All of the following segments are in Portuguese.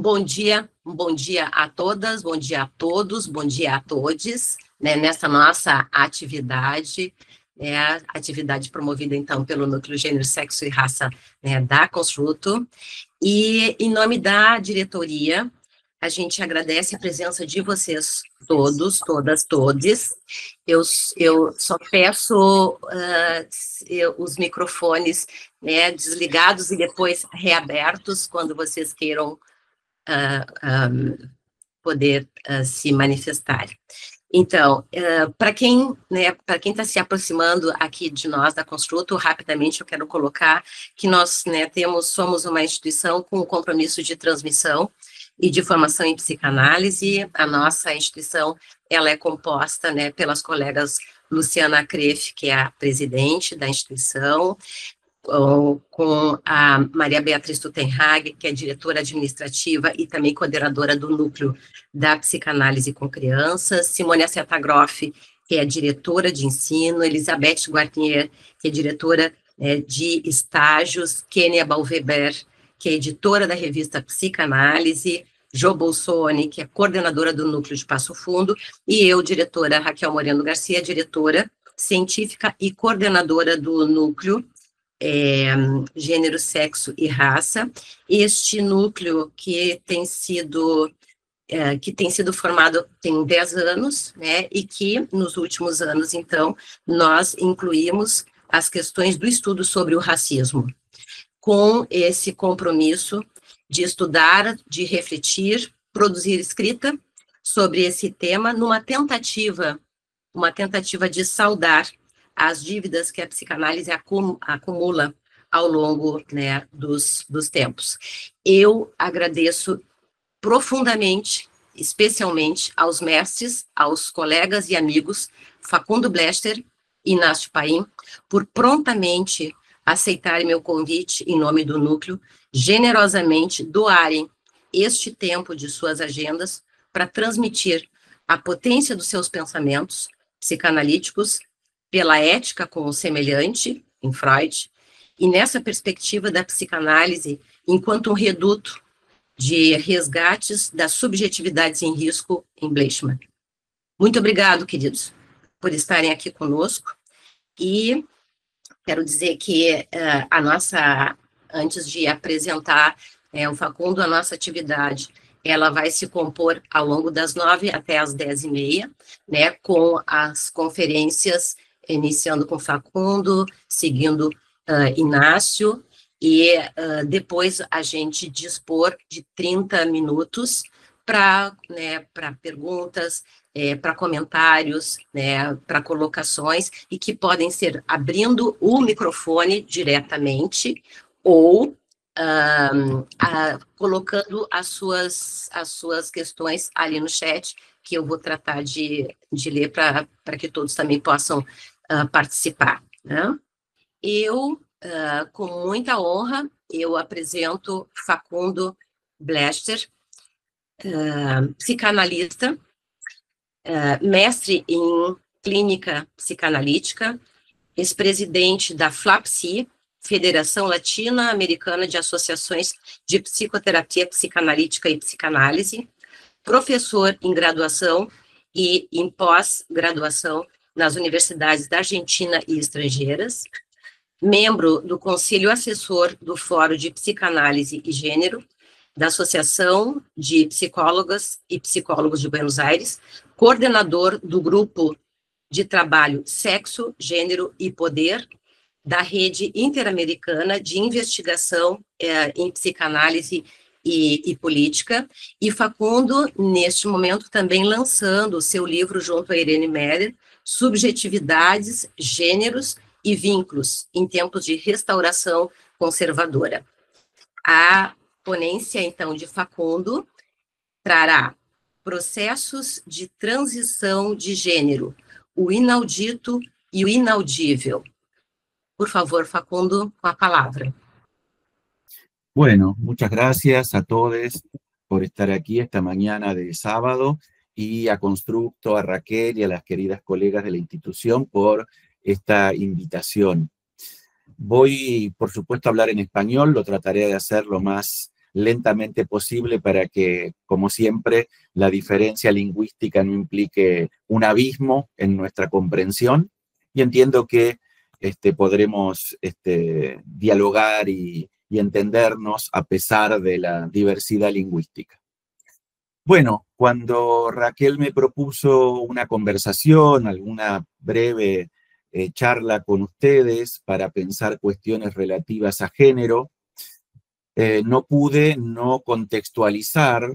um bom dia a todas, bom dia a todos, bom dia a todes, né, nessa nossa atividade, atividade promovida, então, pelo Núcleo Gênero, Sexo e Raça, né, da Construto, e em nome da diretoria, a gente agradece a presença de vocês todos, todas, todes. Eu só peço os microfones, né, desligados e depois reabertos, quando vocês queiram poder se manifestar. Então, para quem está se aproximando aqui de nós, da Construto, rapidamente eu quero colocar que nós, né, somos uma instituição com compromisso de transmissão e de formação em psicanálise. A nossa instituição, ela é composta, né, pelas colegas Luciana Kreff, que é a presidente da instituição, com a Maria Beatriz Tuttenhag, que é diretora administrativa e também coordenadora do Núcleo da Psicanálise com Crianças, Simone Asseta-Groff, que é diretora de ensino, Elizabeth Guarnier, que é diretora de estágios, Kênia Balveber, que é editora da revista Psicanálise, Jo Bolsoni, que é coordenadora do Núcleo de Passo Fundo, e eu, diretora Raquel Moreno Garcia, diretora científica e coordenadora do Núcleo Gênero, Sexo e Raça. Este núcleo que tem sido formado tem 10 anos, né, e que nos últimos anos, então, nós incluímos as questões do estudo sobre o racismo, com esse compromisso de estudar, de refletir, produzir escrita sobre esse tema, numa tentativa de saldar as dívidas que a psicanálise acumula ao longo, né, dos tempos. Eu agradeço profundamente, especialmente aos mestres, aos colegas e amigos Facundo Blester e Inácio Paim, por prontamente aceitarem meu convite em nome do Núcleo, generosamente doarem este tempo de suas agendas para transmitir a potência dos seus pensamentos psicanalíticos pela ética com o semelhante, em Freud, e nessa perspectiva da psicanálise enquanto um reduto de resgates das subjetividades em risco em Bleichmann. Muito obrigado, queridos, por estarem aqui conosco, e quero dizer que antes de apresentar o Facundo, a nossa atividade, ela vai se compor ao longo das 9 até as 10h30, né, com as conferências, iniciando com Facundo, seguindo Inácio, e depois a gente dispor de 30 minutos para perguntas, para comentários, né, para colocações, e que podem ser abrindo o microfone diretamente ou colocando as suas questões ali no chat, que eu vou tratar de ler para que todos também possam participar, né? Com muita honra, eu apresento Facundo Blester, psicanalista, mestre em clínica psicanalítica, ex-presidente da FLAPSI, Federação Latino-Americana de Associações de Psicoterapia Psicanalítica e Psicanálise, professor em graduação e em pós-graduação nas universidades da Argentina e estrangeiras, membro do Conselho Assessor do Fórum de Psicanálise e Gênero, da Associação de Psicólogas e Psicólogos de Buenos Aires, coordenador do Grupo de Trabalho Sexo, Gênero e Poder, da Rede Interamericana de Investigação em Psicanálise e Política, e Facundo, neste momento, também lançando o seu livro junto a Irene Meller, Subjetividades, Gêneros e Vínculos em Tempos de Restauração Conservadora. A ponência, então, de Facundo trará processos de transição de gênero, o inaudito e o inaudível. Por favor, Facundo, com a palavra. Bueno, muchas gracias a todos por estar aquí esta mañana de sábado, y a Construto, a Raquel y a las queridas colegas de la institución por esta invitación. Voy, por supuesto, a hablar en español, lo trataré de hacer lo más lentamente posible para que, como siempre, la diferencia lingüística no implique un abismo en nuestra comprensión. Y entiendo que podremos dialogar y entendernos a pesar de la diversidad lingüística. Bueno, cuando Raquel me propuso una conversación, alguna breve charla con ustedes para pensar cuestiones relativas a género, no pude no contextualizar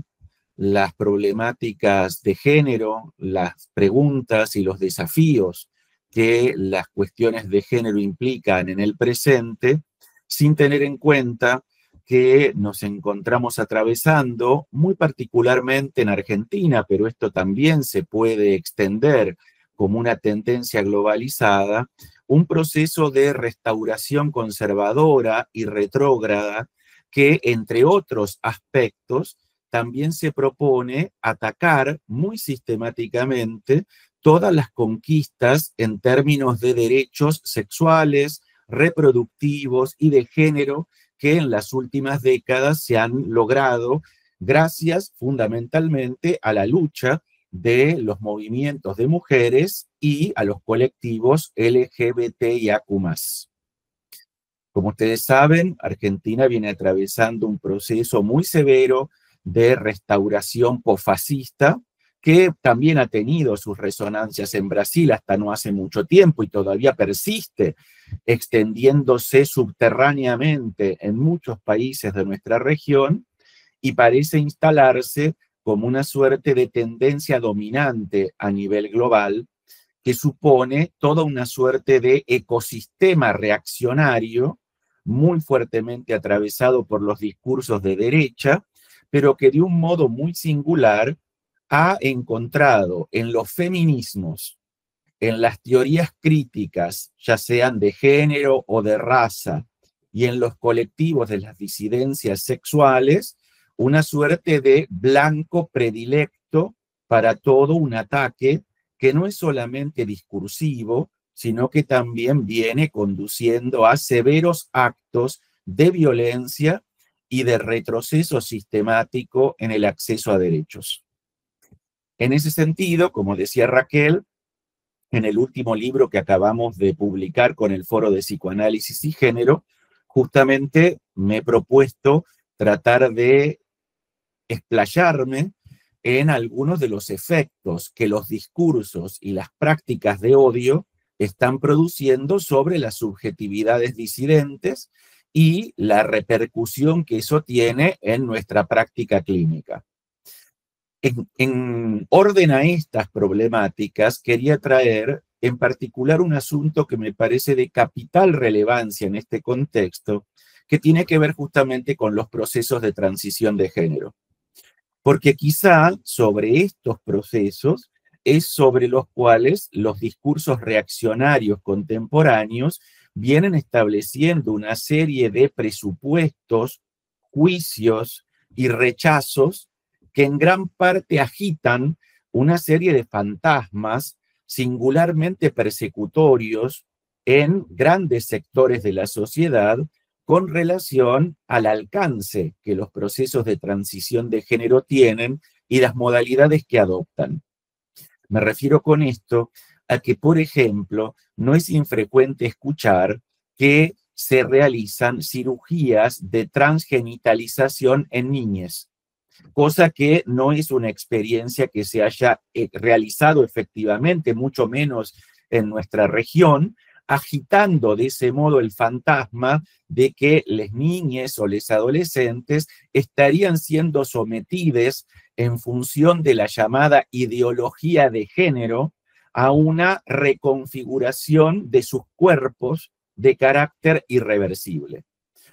las problemáticas de género, las preguntas y los desafíos que las cuestiones de género implican en el presente, sin tener en cuenta que nos encontramos atravesando, muy particularmente en Argentina, pero esto también se puede extender como una tendencia globalizada, un proceso de restauración conservadora y retrógrada que, entre otros aspectos, también se propone atacar muy sistemáticamente todas las conquistas en términos de derechos sexuales, reproductivos y de género que en las últimas décadas se han logrado gracias fundamentalmente a la lucha de los movimientos de mujeres y a los colectivos LGBTIAQ+. Como ustedes saben, Argentina viene atravesando un proceso muy severo de restauración posfascista, que también ha tenido sus resonancias en Brasil hasta no hace mucho tiempo y todavía persiste, extendiéndose subterráneamente en muchos países de nuestra región y parece instalarse como una suerte de tendencia dominante a nivel global que supone toda una suerte de ecosistema reaccionario muy fuertemente atravesado por los discursos de derecha, pero que de un modo muy singular ha encontrado en los feminismos, en las teorías críticas, ya sean de género o de raza, y en los colectivos de las disidencias sexuales, una suerte de blanco predilecto para todo un ataque que no es solamente discursivo, sino que también viene conduciendo a severos actos de violencia y de retroceso sistemático en el acceso a derechos. En ese sentido, como decía Raquel, en el último libro que acabamos de publicar con el Foro de Psicoanálisis y Género, justamente me he propuesto tratar de explayarme en algunos de los efectos que los discursos y las prácticas de odio están produciendo sobre las subjetividades disidentes y la repercusión que eso tiene en nuestra práctica clínica. En orden a estas problemáticas, quería traer en particular un asunto que me parece de capital relevancia en este contexto, que tiene que ver justamente con los procesos de transición de género. Porque quizá sobre estos procesos es sobre los cuales los discursos reaccionarios contemporáneos vienen estableciendo una serie de presupuestos, juicios y rechazos que en gran parte agitan una serie de fantasmas singularmente persecutorios en grandes sectores de la sociedad con relación al alcance que los procesos de transición de género tienen y las modalidades que adoptan. Me refiero con esto a que, por ejemplo, no es infrecuente escuchar que se realizan cirugías de transgenitalización en niñas, cosa que no es una experiencia que se haya realizado efectivamente, mucho menos en nuestra región, agitando de ese modo el fantasma de que las niñas o los adolescentes estarían siendo sometidos en función de la llamada ideología de género a una reconfiguración de sus cuerpos de carácter irreversible.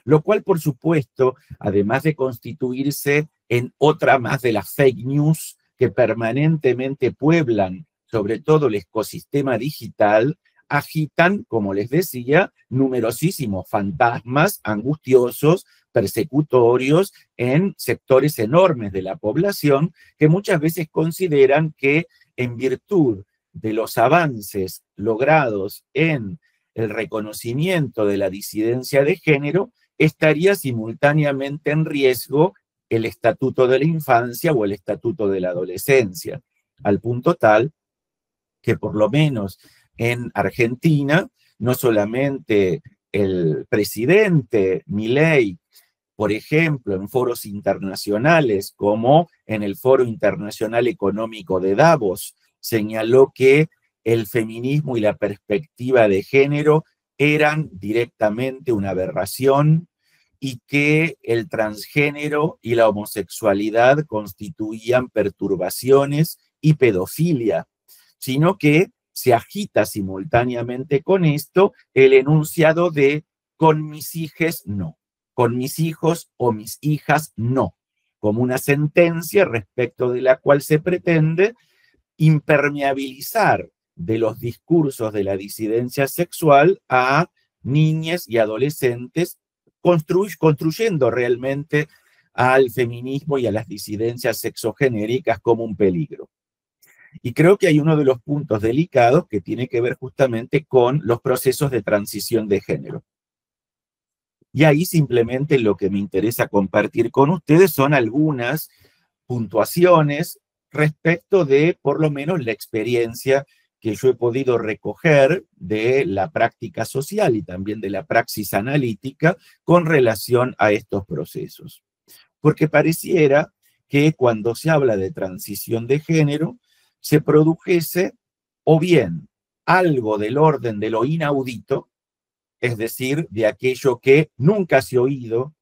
Lo cual, por supuesto, además de constituirse en otra más de las fake news que permanentemente pueblan sobre todo el ecosistema digital, agitan, como les decía, numerosísimos fantasmas angustiosos, persecutorios en sectores enormes de la población que muchas veces consideran que en virtud de los avances logrados en el reconocimiento de la disidencia de género, estaría simultáneamente en riesgo el Estatuto de la Infancia o el Estatuto de la Adolescencia, al punto tal que por lo menos en Argentina, no solamente el presidente Milei, por ejemplo, en foros internacionales como en el Foro Internacional Económico de Davos, señaló que el feminismo y la perspectiva de género eran directamente una aberración y que el transgénero y la homosexualidad constituían perturbaciones y pedofilia, sino que se agita simultáneamente con esto el enunciado de con mis hijes no, con mis hijos o mis hijas no, como una sentencia respecto de la cual se pretende impermeabilizar de los discursos de la disidencia sexual a niñas y adolescentes, construyendo realmente al feminismo y a las disidencias sexogenéricas como un peligro. Y creo que hay uno de los puntos delicados que tiene que ver justamente con los procesos de transición de género. Y ahí simplemente lo que me interesa compartir con ustedes son algunas puntuaciones respecto de, por lo menos, la experiencia que yo he podido recoger de la práctica social y también de la praxis analítica con relación a estos procesos. Porque pareciera que cuando se habla de transición de género, se produjese o bien algo del orden de lo inaudito, es decir, de aquello que nunca se ha oído,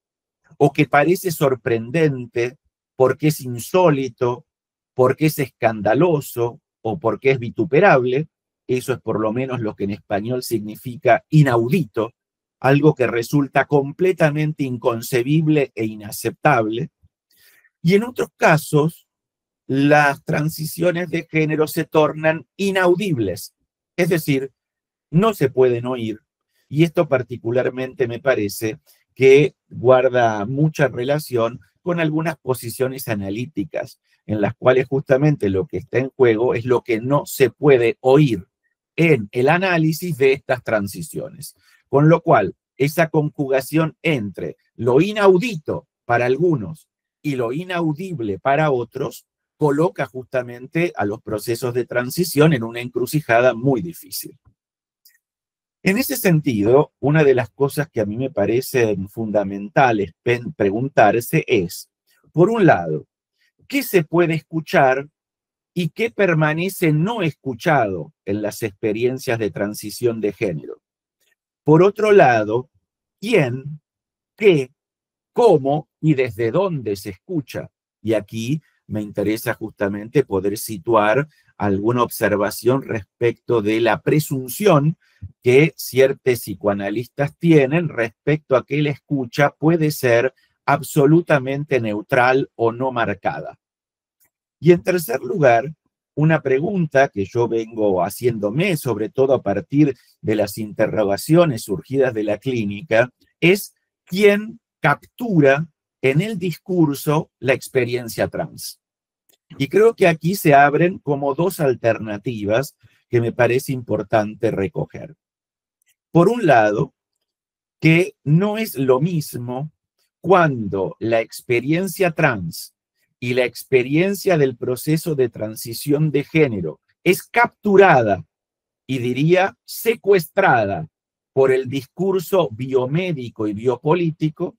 o que parece sorprendente porque es insólito, porque es escandaloso o porque es vituperable. Eso es por lo menos lo que en español significa inaudito, algo que resulta completamente inconcebible e inaceptable. Y en otros casos, las transiciones de género se tornan inaudibles, es decir, no se pueden oír. Y esto particularmente me parece que guarda mucha relación con algunas posiciones analíticas, en las cuales justamente lo que está en juego es lo que no se puede oír en el análisis de estas transiciones. Con lo cual, esa conjugación entre lo inaudito para algunos y lo inaudible para otros coloca justamente a los procesos de transición en una encrucijada muy difícil. En ese sentido, una de las cosas que a mí me parecen fundamentales preguntarse es, por un lado, ¿qué se puede escuchar y qué permanece no escuchado en las experiencias de transición de género? Por otro lado, ¿quién, qué, cómo y desde dónde se escucha? Y aquí me interesa justamente poder situar alguna observación respecto de la presunción que ciertos psicoanalistas tienen respecto a que la escucha puede ser absolutamente neutral o no marcada. Y en tercer lugar, una pregunta que yo vengo haciéndome, sobre todo a partir de las interrogaciones surgidas de la clínica, es ¿quién captura en el discurso la experiencia trans? Y creo que aquí se abren como dos alternativas que me parece importante recoger. Por un lado, que no es lo mismo cuando la experiencia trans y la experiencia del proceso de transición de género es capturada y diría secuestrada por el discurso biomédico y biopolítico,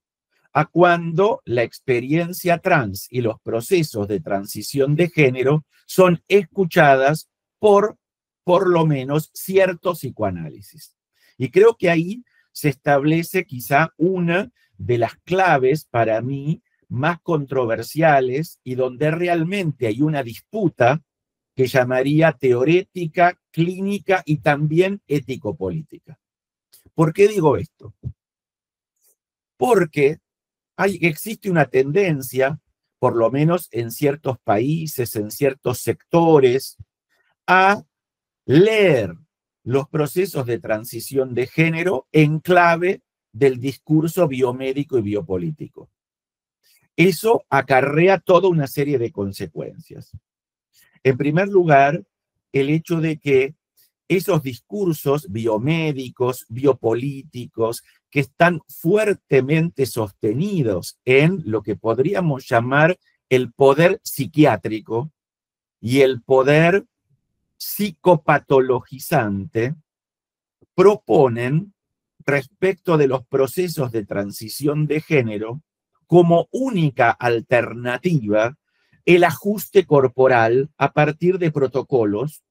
a cuando la experiencia trans y los procesos de transición de género son escuchadas por lo menos cierto psicoanálisis. Y creo que ahí se establece quizá una de las claves para mí más controversiales y donde realmente hay una disputa que llamaría teorética, clínica y también ético-política. ¿Por qué digo esto? Porque existe una tendencia, por lo menos en ciertos países, en ciertos sectores, a leer los procesos de transición de género en clave del discurso biomédico y biopolítico. Eso acarrea toda una serie de consecuencias. En primer lugar, el hecho de que esos discursos biomédicos, biopolíticos, que están fuertemente sostenidos en lo que podríamos llamar el poder psiquiátrico y el poder psicopatologizante, proponen respecto de los procesos de transición de género como única alternativa el ajuste corporal a partir de protocolos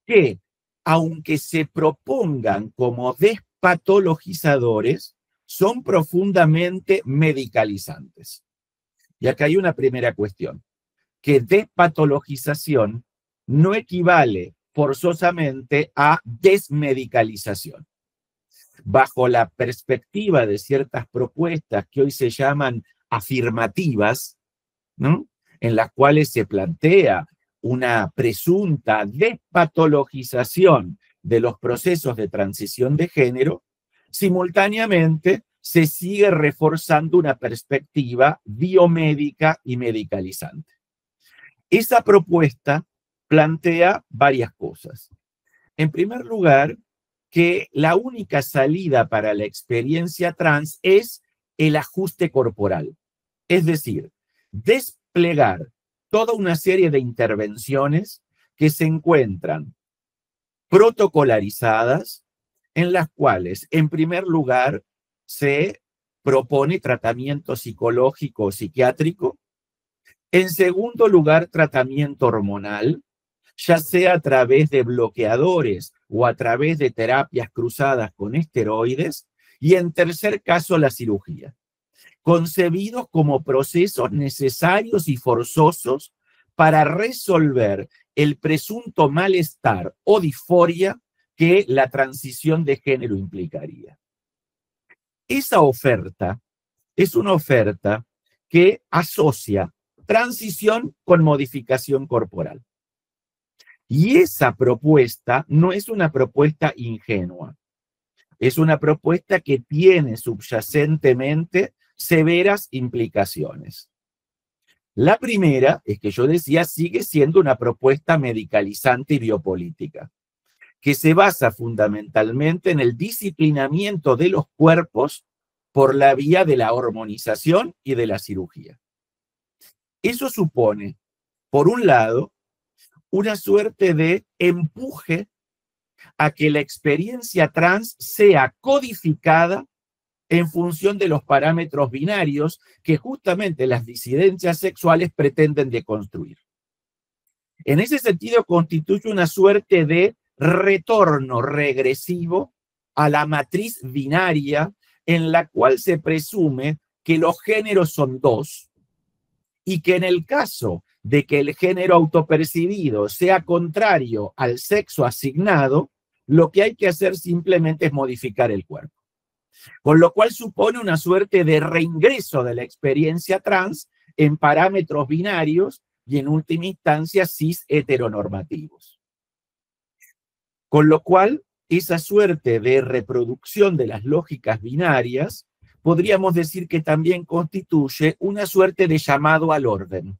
que, aunque se propongan como despatologizadores, son profundamente medicalizantes. Y acá hay una primera cuestión, que despatologización no equivale forzosamente a desmedicalización. Bajo la perspectiva de ciertas propuestas que hoy se llaman afirmativas, ¿no?, en las cuales se plantea una presunta despatologización de los procesos de transición de género, simultáneamente se sigue reforzando una perspectiva biomédica y medicalizante. Esa propuesta plantea varias cosas. En primer lugar, que la única salida para la experiencia trans es el ajuste corporal. Es decir, desplegar toda una serie de intervenciones que se encuentran protocolarizadas, en las cuales, en primer lugar, se propone tratamiento psicológico o psiquiátrico. En segundo lugar, tratamiento hormonal, ya sea a través de bloqueadores o a través de terapias cruzadas con esteroides. Y en tercer caso, la cirugía, concebidos como procesos necesarios y forzosos para resolver el presunto malestar o disforia que la transición de género implicaría. Esa oferta es una oferta que asocia transición con modificación corporal. Y esa propuesta no es una propuesta ingenua, es una propuesta que tiene subyacentemente severas implicaciones. La primera es que yo decía, sigue siendo una propuesta medicalizante y biopolítica, que se basa fundamentalmente en el disciplinamiento de los cuerpos por la vía de la hormonización y de la cirugía. Eso supone, por un lado, una suerte de empuje a que la experiencia trans sea codificada en función de los parámetros binarios que justamente las disidencias sexuales pretenden deconstruir. En ese sentido, constituye una suerte de retorno regresivo a la matriz binaria en la cual se presume que los géneros son dos y que en el caso de que el género autopercibido sea contrario al sexo asignado, lo que hay que hacer simplemente es modificar el cuerpo. Con lo cual supone una suerte de reingreso de la experiencia trans en parámetros binarios y en última instancia cis heteronormativos. Con lo cual, esa suerte de reproducción de las lógicas binarias, podríamos decir que también constituye una suerte de llamado al orden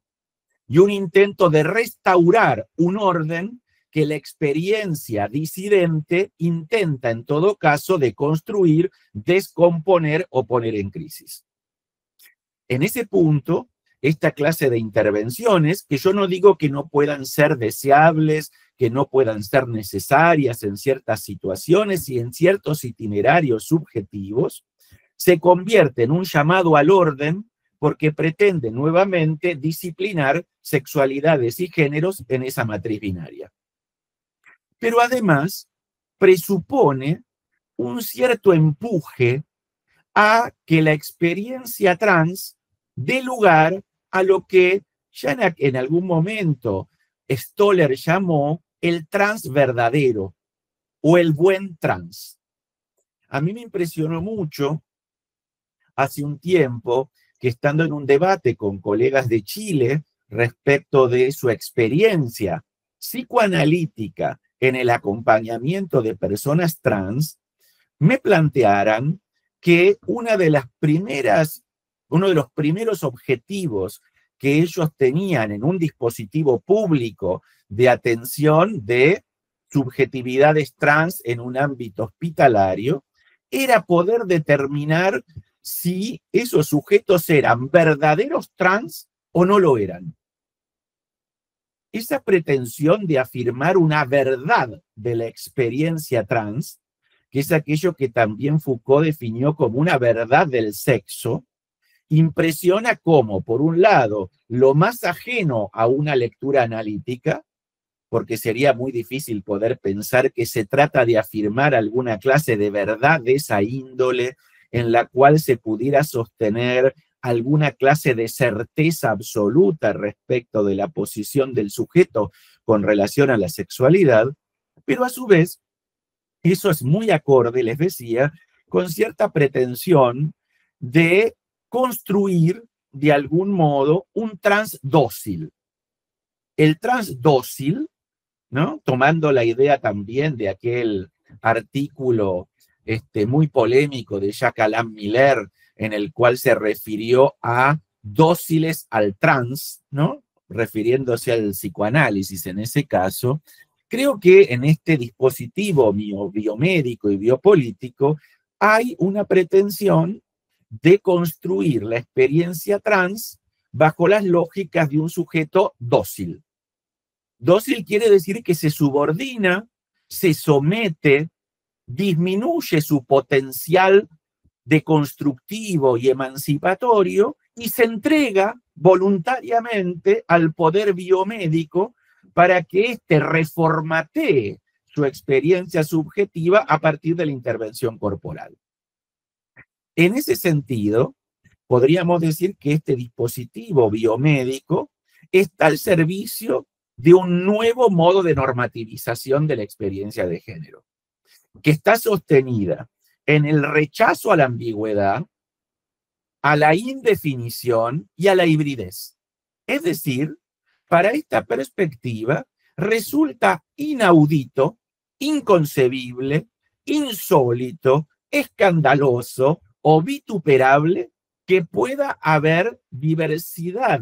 y un intento de restaurar un orden que la experiencia disidente intenta en todo caso deconstruir, descomponer o poner en crisis. En ese punto, esta clase de intervenciones, que yo no digo que no puedan ser deseables, que no puedan ser necesarias en ciertas situaciones y en ciertos itinerarios subjetivos, se convierte en un llamado al orden porque pretende nuevamente disciplinar sexualidades y géneros en esa matriz binaria. Pero además presupone un cierto empuje a que la experiencia trans dé lugar a lo que ya en algún momento Stoller llamó el trans verdadero o el buen trans. A mí me impresionó mucho hace un tiempo que estando en un debate con colegas de Chile respecto de su experiencia psicoanalítica en el acompañamiento de personas trans, me plantearan que uno de los primeros objetivos que ellos tenían en un dispositivo público de atención de subjetividades trans en un ámbito hospitalario era poder determinar si esos sujetos eran verdaderos trans o no lo eran. Esa pretensión de afirmar una verdad de la experiencia trans, que es aquello que también Foucault definió como una verdad del sexo, impresiona cómo, por un lado, lo más ajeno a una lectura analítica, porque sería muy difícil poder pensar que se trata de afirmar alguna clase de verdad de esa índole en la cual se pudiera sostener alguna clase de certeza absoluta respecto de la posición del sujeto con relación a la sexualidad, pero a su vez, eso es muy acorde, les decía, con cierta pretensión de construir de algún modo un trans dócil. El trans dócil, ¿no? Tomando la idea también de aquel artículo muy polémico de Jacques Alain Miller, en el cual se refirió a dóciles al trans, ¿no? Refiriéndose al psicoanálisis en ese caso. Creo que en este dispositivo biomédico y biopolítico hay una pretensión de construir la experiencia trans bajo las lógicas de un sujeto dócil. Dócil quiere decir que se subordina, se somete, disminuye su potencial de constructivo y emancipatorio y se entrega voluntariamente al poder biomédico para que éste reformatee su experiencia subjetiva a partir de la intervención corporal. En ese sentido, podríamos decir que este dispositivo biomédico está al servicio de un nuevo modo de normativización de la experiencia de género, que está sostenida en el rechazo a la ambigüedad, a la indefinición y a la hibridez. Es decir, para esta perspectiva resulta inaudito, inconcebible, insólito, escandaloso o vituperable que pueda haber diversidad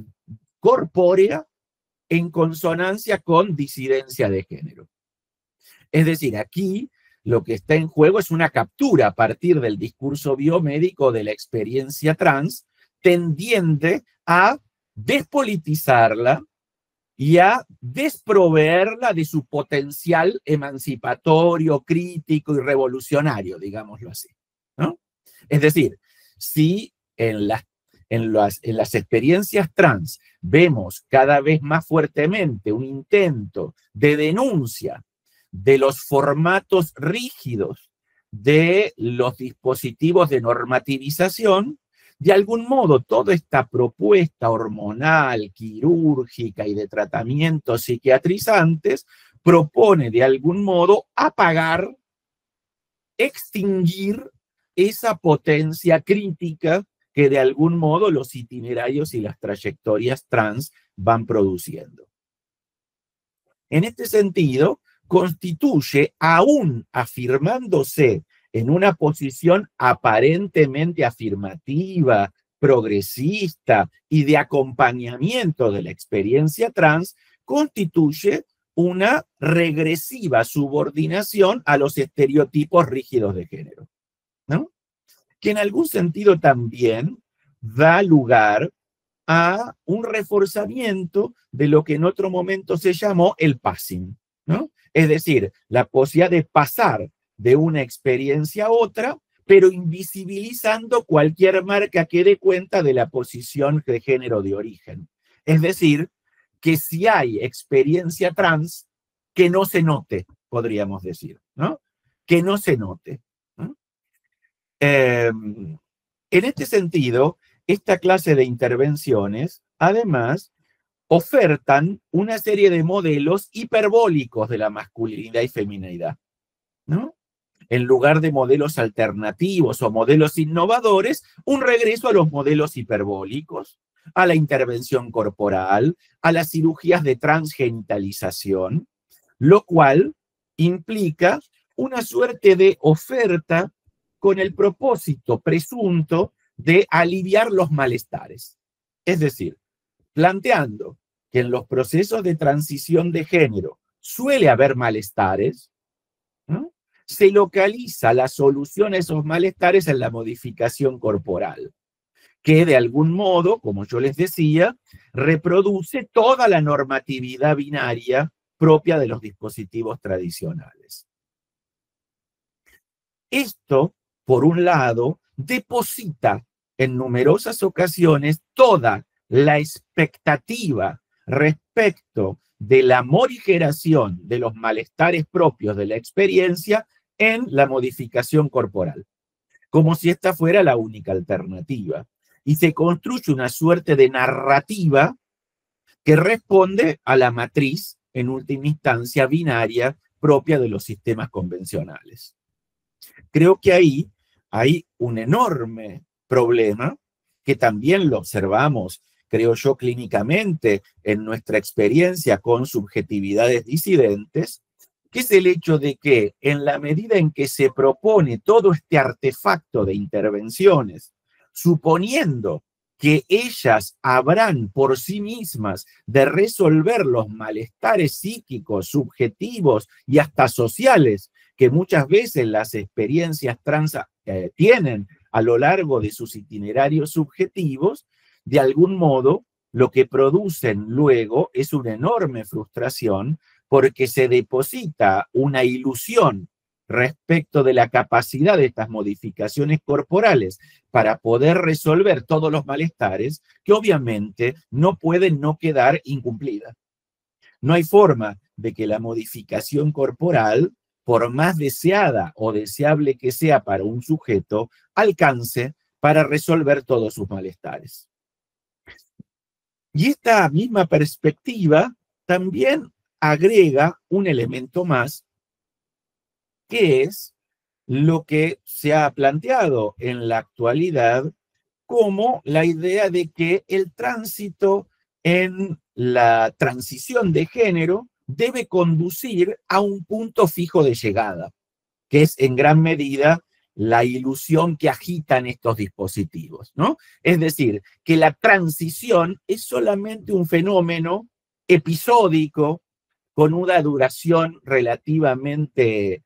corpórea en consonancia con disidencia de género. Es decir, aquí lo que está en juego es una captura a partir del discurso biomédico de la experiencia trans, tendiente a despolitizarla y a desproveerla de su potencial emancipatorio, crítico y revolucionario, digámoslo así, ¿no? Es decir, si en las experiencias trans vemos cada vez más fuertemente un intento de denuncia de los formatos rígidos de los dispositivos de normativización, de algún modo toda esta propuesta hormonal, quirúrgica y de tratamientos psiquiatrizantes propone de algún modo apagar, extinguir esa potencia crítica que de algún modo los itinerarios y las trayectorias trans van produciendo. En este sentido, constituye, aún afirmándose en una posición aparentemente afirmativa, progresista y de acompañamiento de la experiencia trans, constituye una regresiva subordinación a los estereotipos rígidos de género, ¿no? Que en algún sentido también da lugar a un reforzamiento de lo que en otro momento se llamó el passing, ¿no? Es decir, la posibilidad de pasar de una experiencia a otra, pero invisibilizando cualquier marca que dé cuenta de la posición de género de origen. Es decir, que si hay experiencia trans, que no se note, podríamos decir, ¿no? Que no se note, ¿no? En este sentido, esta clase de intervenciones, además, ofertan una serie de modelos hiperbólicos de la masculinidad y feminidad, ¿no? En lugar de modelos alternativos o modelos innovadores, un regreso a los modelos hiperbólicos, a la intervención corporal, a las cirugías de transgenitalización, lo cual implica una suerte de oferta con el propósito presunto de aliviar los malestares. Es decir, planteando que en los procesos de transición de género suele haber malestares, ¿no? Se localiza la solución a esos malestares en la modificación corporal, que de algún modo, como yo les decía, reproduce toda la normatividad binaria propia de los dispositivos tradicionales. Esto, por un lado, deposita en numerosas ocasiones toda la expectativa respecto de la morigeración de los malestares propios de la experiencia en la modificación corporal, como si esta fuera la única alternativa. Y se construye una suerte de narrativa que responde a la matriz, en última instancia, binaria propia de los sistemas convencionales. Creo que ahí hay un enorme problema que también lo observamos, creo yo, clínicamente en nuestra experiencia con subjetividades disidentes, que es el hecho de que en la medida en que se propone todo este artefacto de intervenciones, suponiendo que ellas habrán por sí mismas de resolver los malestares psíquicos, subjetivos y hasta sociales que muchas veces las experiencias trans tienen a lo largo de sus itinerarios subjetivos, de algún modo lo que producen luego es una enorme frustración porque se deposita una ilusión respecto de la capacidad de estas modificaciones corporales para poder resolver todos los malestares que obviamente no pueden no quedar incumplidas. No hay forma de que la modificación corporal, por más deseada o deseable que sea para un sujeto, alcance para resolver todos sus malestares. Y esta misma perspectiva también agrega un elemento más, que es lo que se ha planteado en la actualidad como la idea de que el tránsito en la transición de género debe conducir a un punto fijo de llegada, que es en gran medida la ilusión que agitan estos dispositivos, ¿no? Es decir, que la transición es solamente un fenómeno episódico con una duración relativamente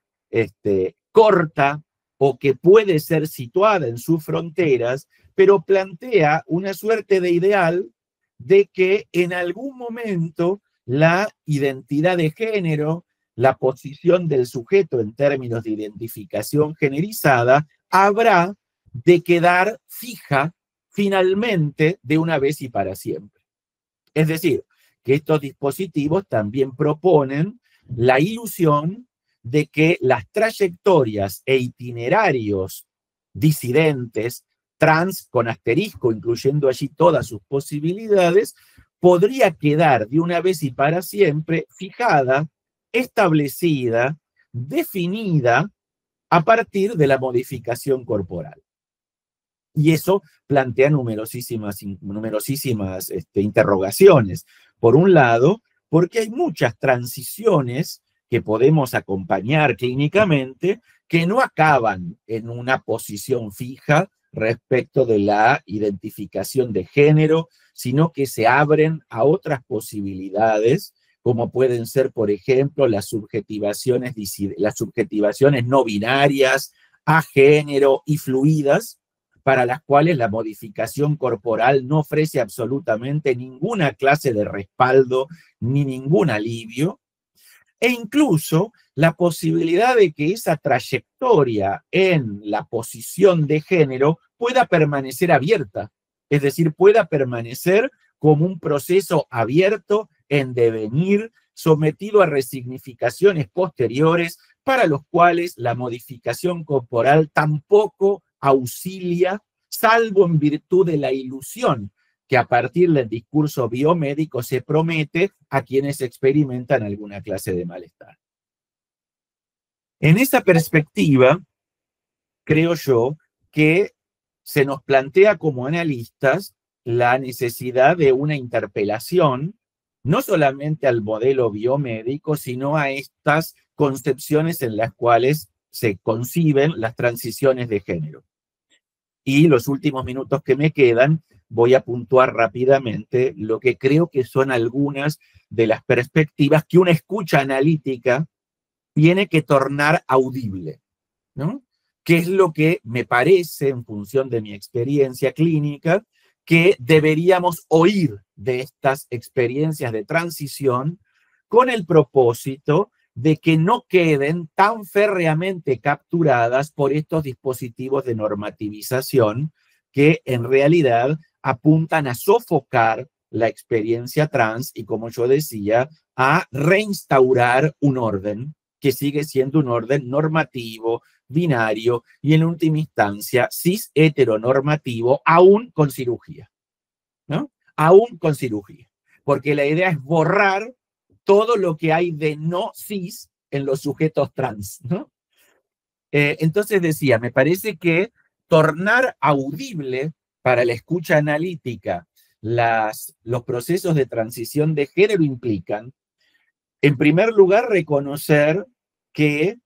corta o que puede ser situada en sus fronteras, pero plantea una suerte de ideal de que en algún momento la identidad de género, la posición del sujeto en términos de identificación generizada, habrá de quedar fija finalmente de una vez y para siempre. Es decir, que estos dispositivos también proponen la ilusión de que las trayectorias e itinerarios disidentes, trans con asterisco, incluyendo allí todas sus posibilidades, podría quedar de una vez y para siempre fijada, establecida, definida a partir de la modificación corporal. Y eso plantea numerosísimas interrogaciones. Por un lado, porque hay muchas transiciones que podemos acompañar clínicamente que no acaban en una posición fija respecto de la identificación de género, sino que se abren a otras posibilidades, como pueden ser, por ejemplo, las subjetivaciones no binarias, a género y fluidas, para las cuales la modificación corporal no ofrece absolutamente ninguna clase de respaldo ni ningún alivio, e incluso la posibilidad de que esa trayectoria en la posición de género pueda permanecer abierta, es decir, pueda permanecer como un proceso abierto en devenir, sometido a resignificaciones posteriores, para los cuales la modificación corporal tampoco auxilia, salvo en virtud de la ilusión que a partir del discurso biomédico se promete a quienes experimentan alguna clase de malestar. En esa perspectiva, creo yo que se nos plantea como analistas la necesidad de una interpelación, no solamente al modelo biomédico, sino a estas concepciones en las cuales se conciben las transiciones de género. Y los últimos minutos que me quedan, voy a puntuar rápidamente lo que creo que son algunas de las perspectivas que una escucha analítica tiene que tornar audible, ¿no? ¿Qué es lo que me parece, en función de mi experiencia clínica, que deberíamos oír de estas experiencias de transición con el propósito de que no queden tan férreamente capturadas por estos dispositivos de normativización que en realidad apuntan a sofocar la experiencia trans y, como yo decía, a reinstaurar un orden que sigue siendo un orden normativo, binario y en última instancia cis heteronormativo, aún con cirugía, ¿no? Aún con cirugía, porque la idea es borrar todo lo que hay de no cis en los sujetos trans, ¿no? Entonces decía, me parece que tornar audible para la escucha analítica los procesos de transición de género implican, en primer lugar, reconocer que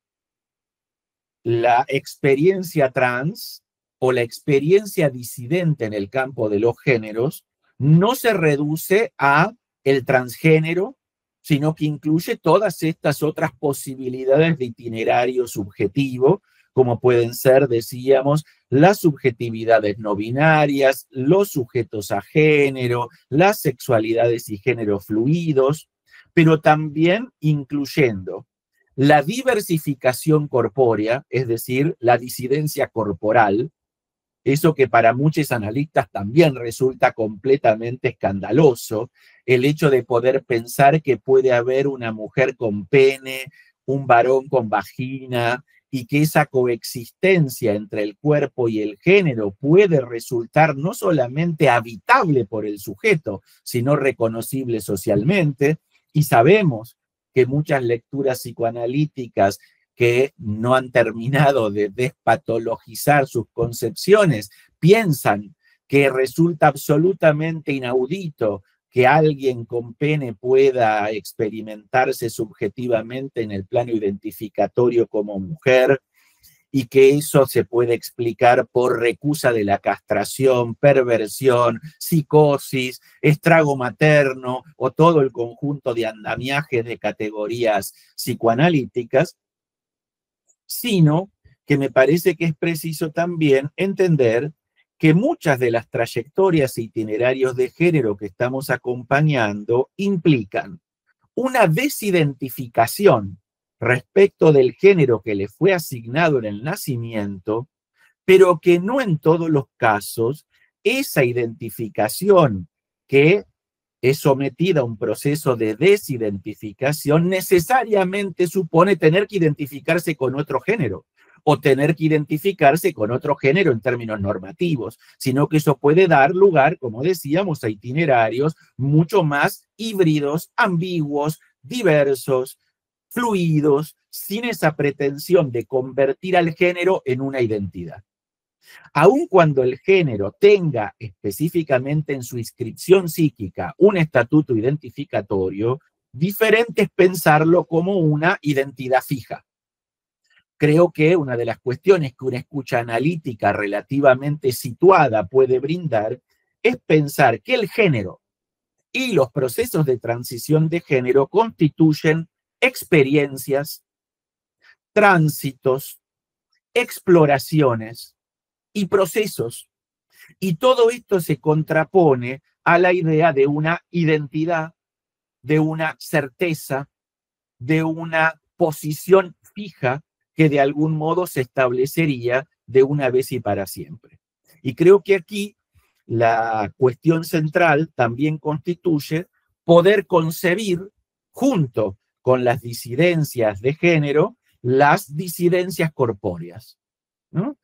la experiencia trans o la experiencia disidente en el campo de los géneros no se reduce a el transgénero, sino que incluye todas estas otras posibilidades de itinerario subjetivo, como pueden ser, decíamos, las subjetividades no binarias, los sujetos a género, las sexualidades y géneros fluidos, pero también incluyendo la diversificación corpórea, es decir, la disidencia corporal, eso que para muchos analistas también resulta completamente escandaloso, el hecho de poder pensar que puede haber una mujer con pene, un varón con vagina, y que esa coexistencia entre el cuerpo y el género puede resultar no solamente habitable por el sujeto, sino reconocible socialmente. Y sabemos que muchas lecturas psicoanalíticas que no han terminado de despatologizar sus concepciones piensan que resulta absolutamente inaudito que alguien con pene pueda experimentarse subjetivamente en el plano identificatorio como mujer, y que eso se puede explicar por recusa de la castración, perversión, psicosis, estrago materno o todo el conjunto de andamiajes de categorías psicoanalíticas, sino que me parece que es preciso también entender que muchas de las trayectorias e itinerarios de género que estamos acompañando implican una desidentificación respecto del género que le fue asignado en el nacimiento, pero que no en todos los casos esa identificación que es sometida a un proceso de desidentificación necesariamente supone tener que identificarse con otro género o tener que identificarse con otro género en términos normativos, sino que eso puede dar lugar, como decíamos, a itinerarios mucho más híbridos, ambiguos, diversos, fluidos, sin esa pretensión de convertir al género en una identidad. Aun cuando el género tenga específicamente en su inscripción psíquica un estatuto identificatorio, diferente es pensarlo como una identidad fija. Creo que una de las cuestiones que una escucha analítica relativamente situada puede brindar es pensar que el género y los procesos de transición de género constituyen experiencias, tránsitos, exploraciones y procesos. Y todo esto se contrapone a la idea de una identidad, de una certeza, de una posición fija que de algún modo se establecería de una vez y para siempre. Y creo que aquí la cuestión central también constituye poder concebir, junto con las disidencias de género, las disidencias corpóreas, ¿no?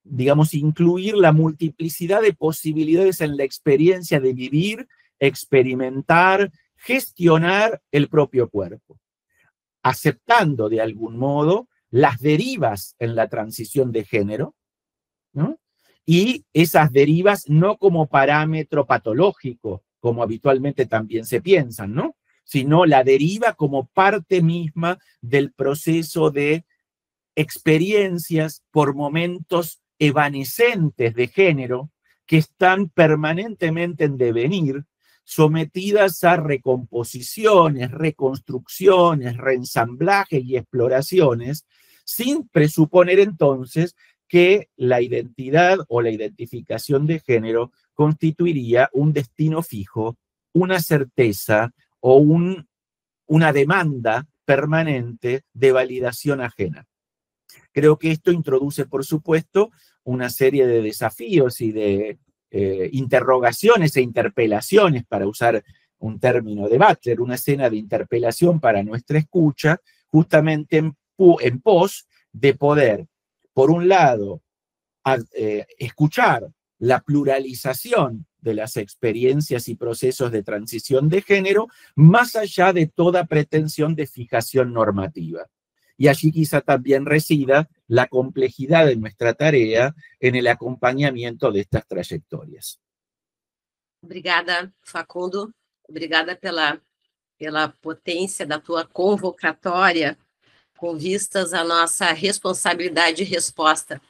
Digamos, incluir la multiplicidad de posibilidades en la experiencia de vivir, experimentar, gestionar el propio cuerpo, aceptando de algún modo las derivas en la transición de género, ¿no? Y esas derivas no como parámetro patológico, como habitualmente también se piensan, ¿no? Sino la deriva como parte misma del proceso de experiencias por momentos evanescentes de género que están permanentemente en devenir, sometidas a recomposiciones, reconstrucciones, reensamblajes y exploraciones, sin presuponer entonces que la identidad o la identificación de género constituiría un destino fijo, una certeza o una demanda permanente de validación ajena. Creo que esto introduce, por supuesto, una serie de desafíos y de interrogaciones e interpelaciones, para usar un término de Butler, una escena de interpelación para nuestra escucha, justamente en pos de poder, por un lado, escuchar la pluralización de las experiencias y procesos de transición de género, más allá de toda pretensión de fijación normativa. Y allí quizá también resida la complejidad de nuestra tarea en el acompañamiento de estas trayectorias. Obrigada, Facundo. Obrigada pela potência da tua convocatória, com vistas à nossa responsabilidade de resposta,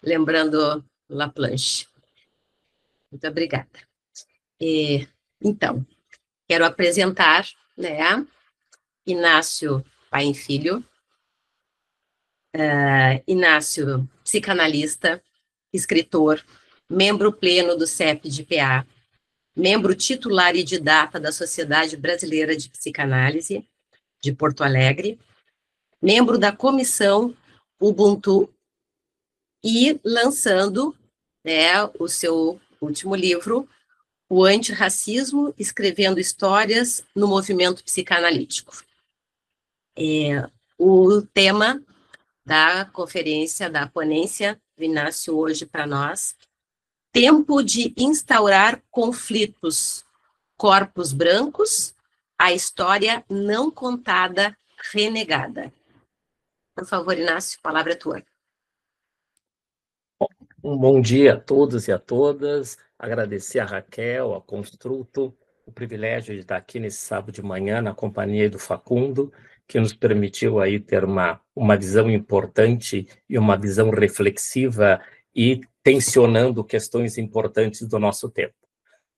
lembrando Laplanche. Muito obrigada. Então, quero apresentar, né, Inácio Paim Filho. Inácio, psicanalista, escritor, membro pleno do CEP de PA, membro titular e didata da Sociedade Brasileira de Psicanálise, de Porto Alegre, membro da Comissão Ubuntu e lançando, né, o seu último livro, O Antirracismo, Escrevendo Histórias no Movimento Psicanalítico. O tema da conferência, da ponência do Inácio hoje para nós, Tempo de instaurar conflitos, corpos brancos, a história não contada, renegada. Por favor, Inácio, a palavra é tua. Um bom dia a todos e a todas, agradecer a Raquel, a Construto, o privilégio de estar aqui nesse sábado de manhã na companhia do Facundo, que nos permitiu aí ter uma visão importante e uma visão reflexiva e tensionando questões importantes do nosso tempo.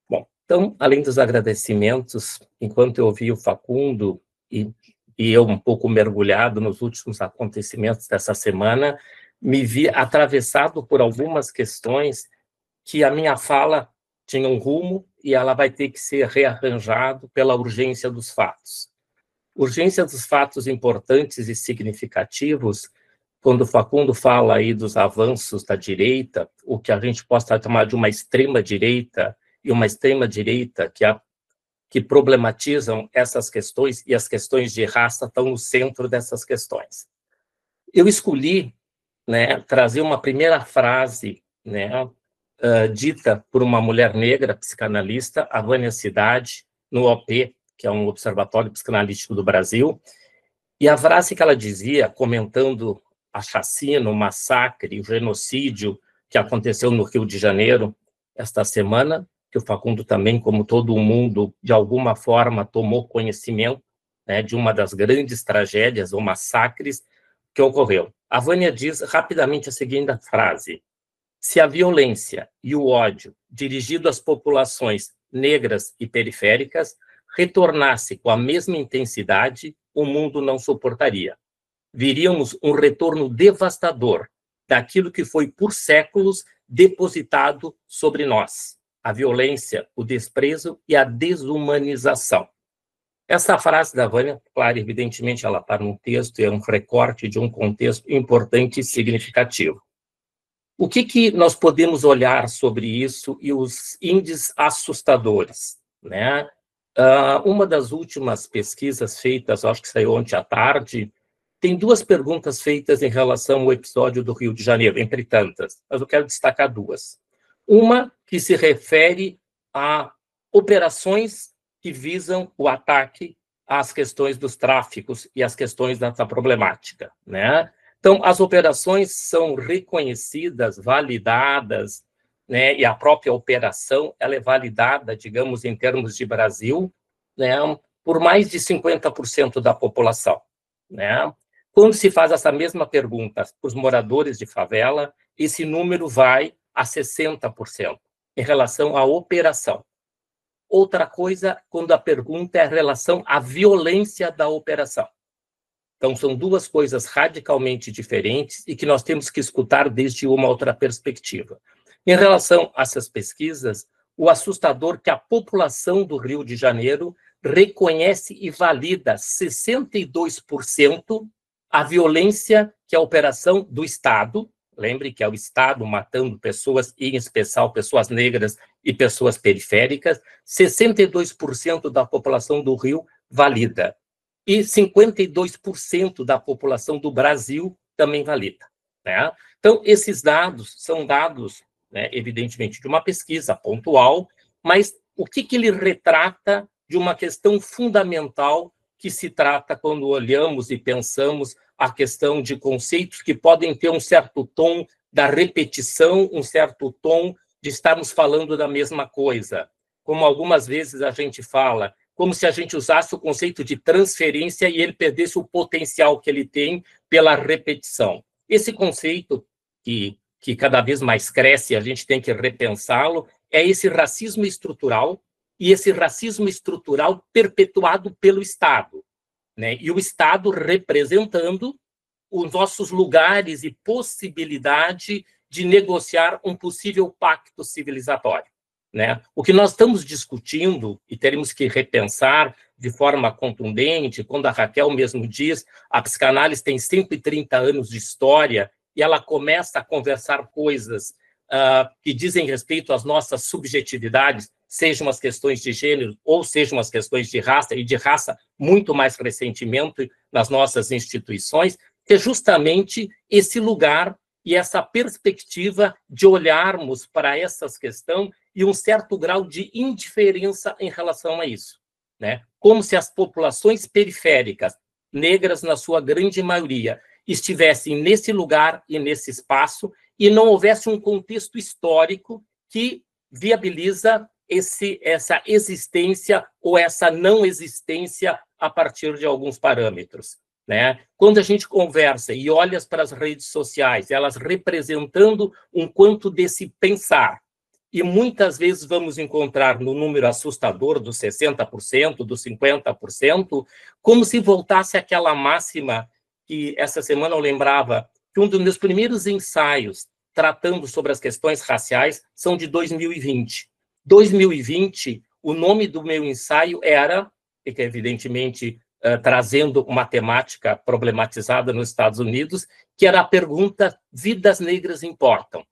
Bom, então, além dos agradecimentos, enquanto eu ouvi o Facundo e eu um pouco mergulhado nos últimos acontecimentos dessa semana, me vi atravessado por algumas questões que a minha fala tinha um rumo e ela vai ter que ser rearranjado pela urgência dos fatos. Urgência dos fatos importantes e significativos, quando o Facundo fala aí dos avanços da direita, o que a gente possa chamar de uma extrema-direita, e uma extrema-direita que problematizam essas questões, e as questões de raça estão no centro dessas questões. Eu escolhi, né, trazer uma primeira frase, né, dita por uma mulher negra, psicanalista, a Vânia Cidade, no OP, que é um Observatório Psicanalítico do Brasil, e a frase que ela dizia, comentando a chacina, o massacre, o genocídio que aconteceu no Rio de Janeiro esta semana, que o Facundo também, como todo mundo, de alguma forma tomou conhecimento, né, de uma das grandes tragédias ou massacres que ocorreu. A Vânia diz rapidamente a seguinte frase: se a violência e o ódio dirigido às populações negras e periféricas retornasse com a mesma intensidade, o mundo não suportaria. Viríamos um retorno devastador daquilo que foi por séculos depositado sobre nós: a violência, o desprezo e a desumanização. Essa frase da Vânia, claro, evidentemente ela está num texto, é um recorte de um contexto importante e significativo. O que nós podemos olhar sobre isso e os índices assustadores, né? Uma das últimas pesquisas feitas, acho que saiu ontem à tarde, tem duas perguntas feitas em relação ao episódio do Rio de Janeiro, entre tantas, mas eu quero destacar duas. Uma que se refere a operações que visam o ataque às questões dos tráficos e às questões dessa problemática, né? Então, as operações são reconhecidas, validadas, né, e a própria operação ela é validada, digamos, em termos de Brasil, né, por mais de 50% da população, né? Quando se faz essa mesma pergunta para os moradores de favela, esse número vai a 60% em relação à operação. Outra coisa, quando a pergunta é em relação à violência da operação. Então, são duas coisas radicalmente diferentes e que nós temos que escutar desde uma outra perspectiva. Em relação a essas pesquisas, o assustador que a população do Rio de Janeiro reconhece e valida 62% a violência que é a operação do Estado, lembre que é o Estado matando pessoas, em especial pessoas negras e pessoas periféricas, 62% da população do Rio valida. E 52% da população do Brasil também valida. Né? Então, esses dados são dados, né, evidentemente, de uma pesquisa pontual, mas o que ele retrata de uma questão fundamental que se trata quando olhamos e pensamos a questão de conceitos que podem ter um certo tom da repetição, um certo tom de estarmos falando da mesma coisa. Como algumas vezes a gente fala, como se a gente usasse o conceito de transferência e ele perdesse o potencial que ele tem pela repetição. Esse conceito, que cada vez mais cresce, a gente tem que repensá-lo, é esse racismo estrutural, e esse racismo estrutural perpetuado pelo Estado, né? E o Estado representando os nossos lugares e possibilidade de negociar um possível pacto civilizatório. Né? O que nós estamos discutindo, e teremos que repensar de forma contundente, quando a Raquel mesmo diz, a psicanálise tem 130 anos de história, e ela começa a conversar coisas que dizem respeito às nossas subjetividades, sejam as questões de gênero ou sejam as questões de raça, e de raça muito mais recentemente nas nossas instituições, que é justamente esse lugar e essa perspectiva de olharmos para essas questões e um certo grau de indiferença em relação a isso, né? Como se as populações periféricas, negras na sua grande maioria, estivessem nesse lugar e nesse espaço e não houvesse um contexto histórico que viabiliza essa existência ou essa não existência a partir de alguns parâmetros. Né? Quando a gente conversa e olha para as redes sociais, elas representando um quanto desse pensar, e muitas vezes vamos encontrar no número assustador dos 60%, dos 50%, como se voltasse àquela máxima que essa semana eu lembrava, que um dos meus primeiros ensaios tratando sobre as questões raciais são de 2020. 2020, o nome do meu ensaio era, que evidentemente trazendo uma temática problematizada nos Estados Unidos, que era a pergunta: vidas negras importam?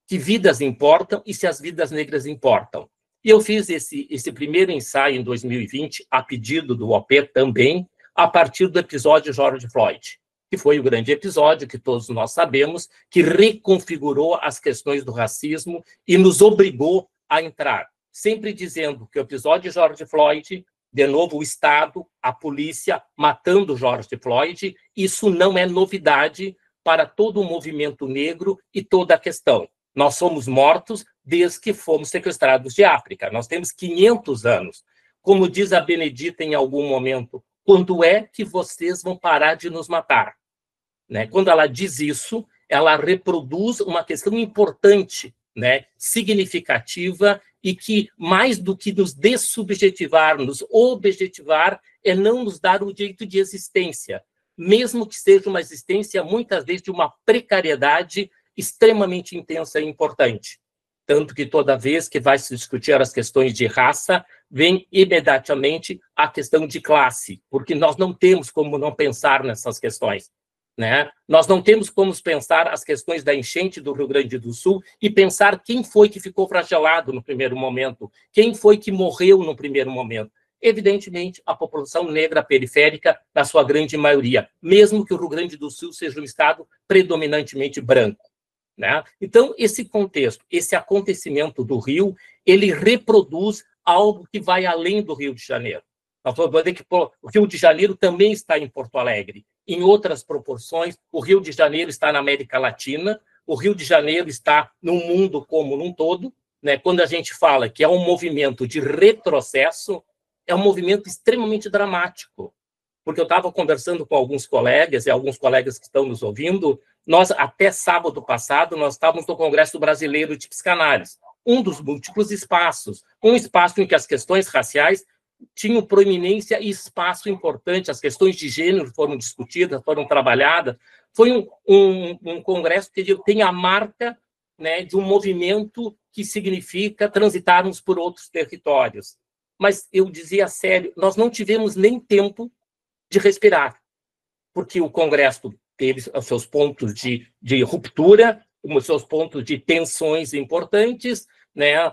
Que vidas importam e se as vidas negras importam? E eu fiz esse primeiro ensaio em 2020, a pedido do OP também, a partir do episódio George Floyd, que foi o grande episódio que todos nós sabemos, que reconfigurou as questões do racismo e nos obrigou a entrar, sempre dizendo que o episódio George Floyd, de novo o Estado, a polícia matando George Floyd, isso não é novidade para todo o movimento negro e toda a questão. Nós somos mortos desde que fomos sequestrados de África. Nós temos 500 anos. Como diz a Benedita em algum momento, quando é que vocês vão parar de nos matar? Né? Quando ela diz isso, ela reproduz uma questão importante, né? Significativa, e que, mais do que nos dessubjetivar, nos objetivar, é não nos dar o direito de existência, mesmo que seja uma existência, muitas vezes, de uma precariedade extremamente intensa e importante. Tanto que toda vez que vai se discutir as questões de raça, vem imediatamente a questão de classe, porque nós não temos como não pensar nessas questões. Né? Nós não temos como pensar as questões da enchente do Rio Grande do Sul e pensar quem foi que ficou fragelado no primeiro momento, quem foi que morreu no primeiro momento. Evidentemente, a população negra periférica, na sua grande maioria, mesmo que o Rio Grande do Sul seja um estado predominantemente branco. Né? Então, esse contexto, esse acontecimento do Rio, ele reproduz algo que vai além do Rio de Janeiro. Nós vamos dizer que o Rio de Janeiro também está em Porto Alegre. Em outras proporções, o Rio de Janeiro está na América Latina, o Rio de Janeiro está no mundo como num todo. Né? Quando a gente fala que é um movimento de retrocesso, é um movimento extremamente dramático. Porque eu estava conversando com alguns colegas, e alguns colegas que estão nos ouvindo, Nós, até sábado passado, nós estávamos no Congresso Brasileiro de Psicanálise, um dos múltiplos espaços, um espaço em que as questões raciais tinham proeminência e espaço importante, as questões de gênero foram discutidas, foram trabalhadas. Foi um congresso que tem a marca, né, de um movimento que significa transitarmos por outros territórios. Mas eu dizia sério, nós não tivemos nem tempo de respirar, porque o congresso teve os seus pontos de ruptura, os seus pontos de tensões importantes, né?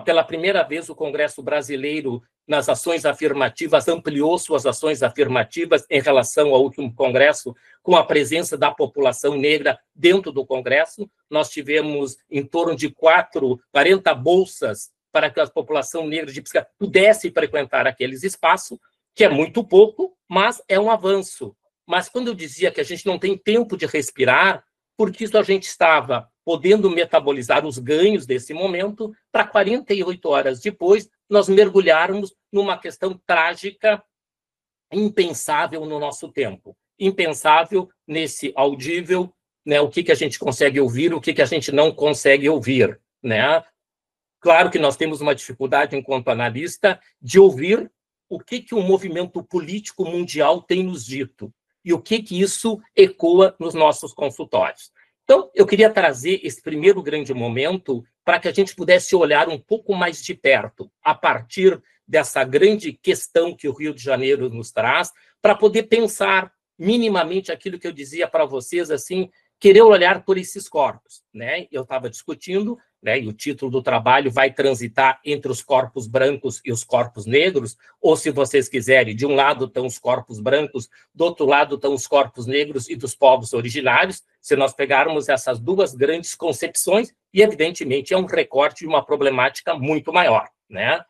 Pela primeira vez, o Congresso Brasileiro, nas ações afirmativas, ampliou suas ações afirmativas em relação ao último congresso, com a presença da população negra dentro do congresso. Nós tivemos em torno de 40 bolsas para que a população negra de Psicanálise pudesse frequentar aqueles espaços, que é muito pouco, mas é um avanço. Mas quando eu dizia que a gente não tem tempo de respirar, porque isso a gente estava podendo metabolizar os ganhos desse momento, para 48 horas depois nós mergulharmos numa questão trágica, impensável no nosso tempo, impensável nesse audível, né? O que a gente consegue ouvir, o que a gente não consegue ouvir, né? Claro que nós temos uma dificuldade, enquanto analista, de ouvir o que o movimento político mundial tem nos dito e o que isso ecoa nos nossos consultórios. Então, eu queria trazer esse primeiro grande momento para que a gente pudesse olhar um pouco mais de perto, a partir dessa grande questão que o Rio de Janeiro nos traz, para poder pensar minimamente aquilo que eu dizia para vocês, assim, querer olhar por esses corpos, né? Eu estava discutindo, né, e o título do trabalho vai transitar entre os corpos brancos e os corpos negros, ou, se vocês quiserem, de um lado estão os corpos brancos, do outro lado estão os corpos negros e dos povos originários, se nós pegarmos essas duas grandes concepções, e, evidentemente, é um recorte de uma problemática muito maior, né?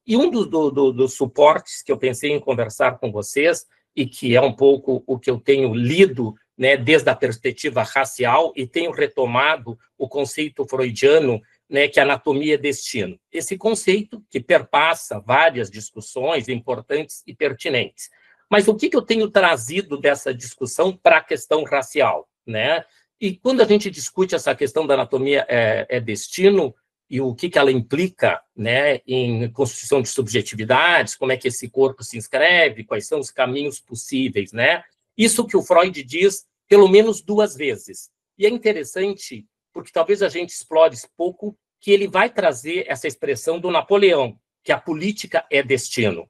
E um dos suportes que eu pensei em conversar com vocês, e que é um pouco o que eu tenho lido, né, desde a perspectiva racial, e tenho retomado o conceito freudiano, né, que é anatomia e destino. Esse conceito que perpassa várias discussões importantes e pertinentes. Mas o que eu tenho trazido dessa discussão para a questão racial, né? E quando a gente discute essa questão da anatomia é destino, e o que ela implica, né, em constituição de subjetividades, como é que esse corpo se inscreve, quais são os caminhos possíveis, né? Isso que o Freud diz pelo menos 2 vezes. E é interessante, porque talvez a gente explore pouco, que ele vai trazer essa expressão do Napoleão, que a política é destino.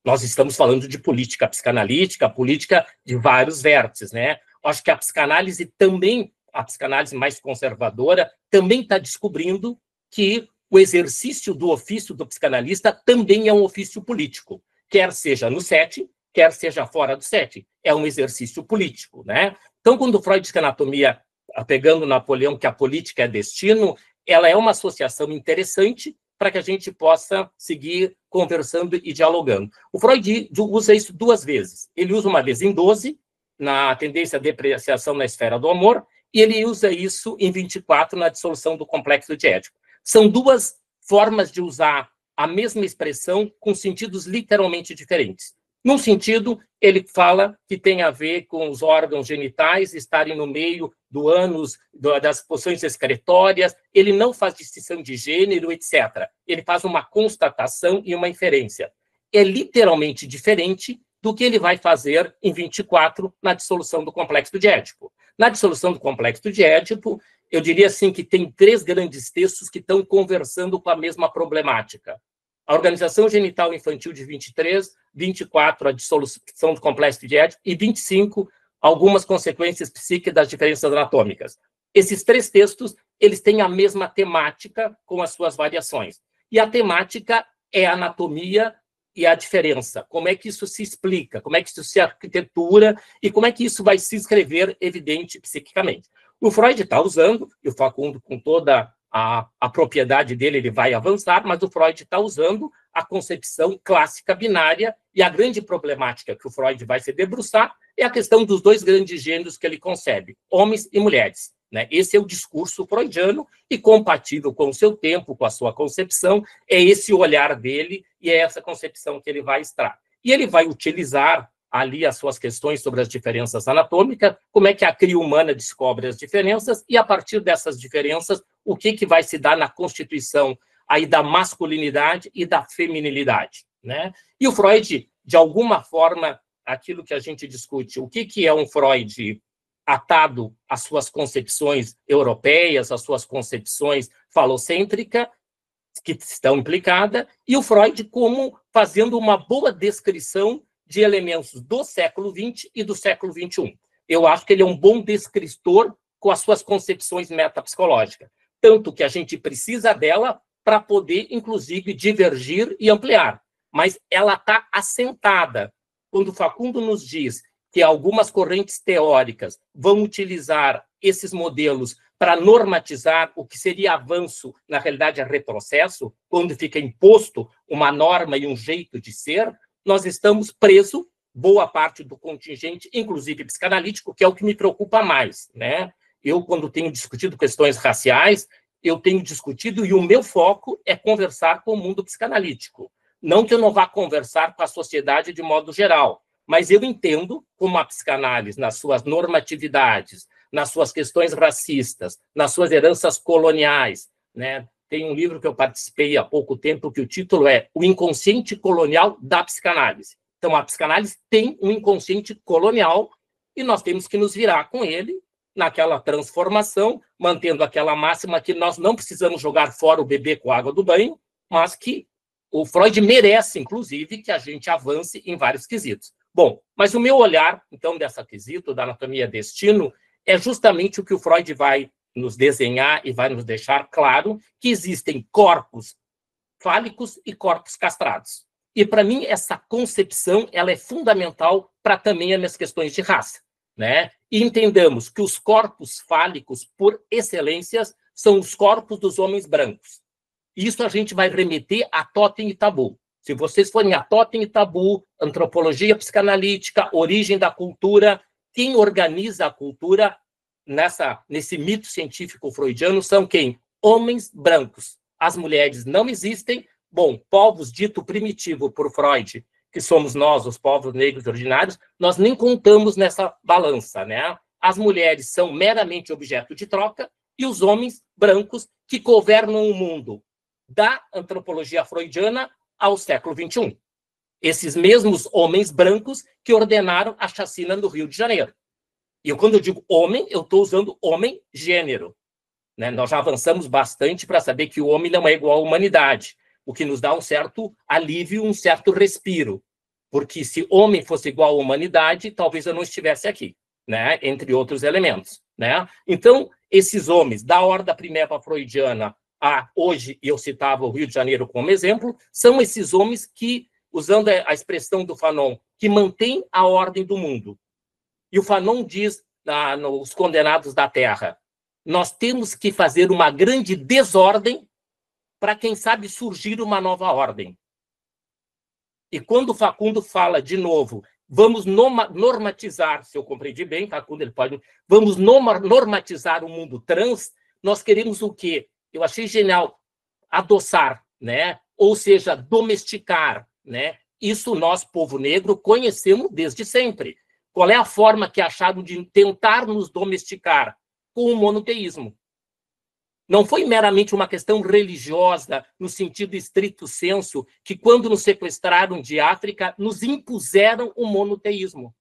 Nós estamos falando de política psicanalítica, política de vários vértices, né? Acho que a psicanálise também, a psicanálise mais conservadora, também está descobrindo que o exercício do ofício do psicanalista também é um ofício político, quer seja no setting, quer seja fora do setting. É um exercício político, né? Então, quando Freud diz que a anatomia, pegando Napoleão, que a política é destino, ela é uma associação interessante para que a gente possa seguir conversando e dialogando. O Freud usa isso 2 vezes. Ele usa uma vez em 12, na tendência à depreciação na esfera do amor, e ele usa isso em 24, na dissolução do complexo de Édipo. São 2 formas de usar a mesma expressão com sentidos literalmente diferentes. Num sentido, ele fala que tem a ver com os órgãos genitais estarem no meio do ânus, das posições excretórias, ele não faz distinção de gênero, etc. Ele faz uma constatação e uma inferência. É literalmente diferente do que ele vai fazer em 24, na dissolução do complexo de Édipo. Na dissolução do complexo de Édipo, eu diria assim que tem 3 grandes textos que estão conversando com a mesma problemática. A organização genital infantil de 23, 24, a dissolução do complexo de Édipo, e 25, algumas consequências psíquicas das diferenças anatômicas. Esses 3 textos, eles têm a mesma temática com as suas variações. E a temática é a anatomia e a diferença. Como é que isso se explica? Como é que isso se arquitetura? E como é que isso vai se escrever evidente psiquicamente? O Freud está usando, e o Facundo, com toda a propriedade dele, ele vai avançar, mas o Freud está usando a concepção clássica binária, e a grande problemática que o Freud vai se debruçar é a questão dos 2 grandes gêneros que ele concebe, homens e mulheres, né? Esse é o discurso freudiano, e compatível com o seu tempo, com a sua concepção, é esse o olhar dele, e é essa concepção que ele vai extrair. E ele vai utilizar ali as suas questões sobre as diferenças anatômicas, como é que a cria humana descobre as diferenças, e a partir dessas diferenças, o que vai se dar na constituição aí da masculinidade e da feminilidade, né? E o Freud, de alguma forma, aquilo que a gente discute, o que é um Freud atado às suas concepções europeias, às suas concepções falocêntricas, que estão implicadas, e o Freud como fazendo uma boa descrição de elementos do século XX e do século XXI. Eu acho que ele é um bom descritor com as suas concepções metapsicológicas, tanto que a gente precisa dela para poder, inclusive, divergir e ampliar. Mas ela está assentada. Quando Facundo nos diz que algumas correntes teóricas vão utilizar esses modelos para normatizar o que seria avanço, na realidade é retrocesso, quando fica imposto uma norma e um jeito de ser, nós estamos presos, boa parte do contingente, inclusive psicanalítico, que é o que me preocupa mais, né? Eu, quando tenho discutido questões raciais, eu tenho discutido, e o meu foco é conversar com o mundo psicanalítico. Não que eu não vá conversar com a sociedade de modo geral, mas eu entendo como a psicanálise, nas suas normatividades, nas suas questões racistas, nas suas heranças coloniais, né? Tem um livro que eu participei há pouco tempo que o título é O Inconsciente Colonial da Psicanálise. Então, a psicanálise tem um inconsciente colonial e nós temos que nos virar com ele naquela transformação, mantendo aquela máxima que nós não precisamos jogar fora o bebê com a água do banho, mas que o Freud merece, inclusive, que a gente avance em vários quesitos. Bom, mas o meu olhar, então, dessa quesito, da anatomia destino, é justamente o que o Freud vai nos desenhar e vai nos deixar claro que existem corpos fálicos e corpos castrados. E, para mim, essa concepção ela é fundamental para também as minhas questões de raça, né? E entendamos que os corpos fálicos, por excelência, são os corpos dos homens brancos. Isso a gente vai remeter a Totem e Tabu. Se vocês forem a Totem e Tabu, antropologia psicanalítica, origem da cultura, quem organiza a cultura nesse mito científico freudiano são quem? Homens brancos. As mulheres não existem. Bom, povos dito primitivo por Freud, que somos nós, os povos negros originários, nós nem contamos nessa balança, né? As mulheres são meramente objeto de troca e os homens brancos que governam o mundo da antropologia freudiana ao século XXI. Esses mesmos homens brancos que ordenaram a chacina no Rio de Janeiro. E quando eu digo homem, eu estou usando homem-gênero, né? Nós já avançamos bastante para saber que o homem não é igual à humanidade, o que nos dá um certo alívio, um certo respiro. Porque se homem fosse igual à humanidade, talvez eu não estivesse aqui, né? Entre outros elementos, né? Então, esses homens, da horda primeva freudiana a hoje, e eu citava o Rio de Janeiro como exemplo, são esses homens que, usando a expressão do Fanon, que mantêm a ordem do mundo. E o Fanon diz nos Condenados da Terra, nós temos que fazer uma grande desordem para, quem sabe, surgir uma nova ordem. E quando o Facundo fala, de novo, vamos normatizar, se eu compreendi bem, Facundo, ele pode... Vamos normatizar o mundo trans, nós queremos o quê? Eu achei genial, adoçar, né? Ou seja, domesticar, né? Isso nós, povo negro, conhecemos desde sempre. Qual é a forma que acharam de tentar nos domesticar? Com o monoteísmo. Não foi meramente uma questão religiosa, no sentido estrito sensu, que quando nos sequestraram de África, nos impuseram o monoteísmo.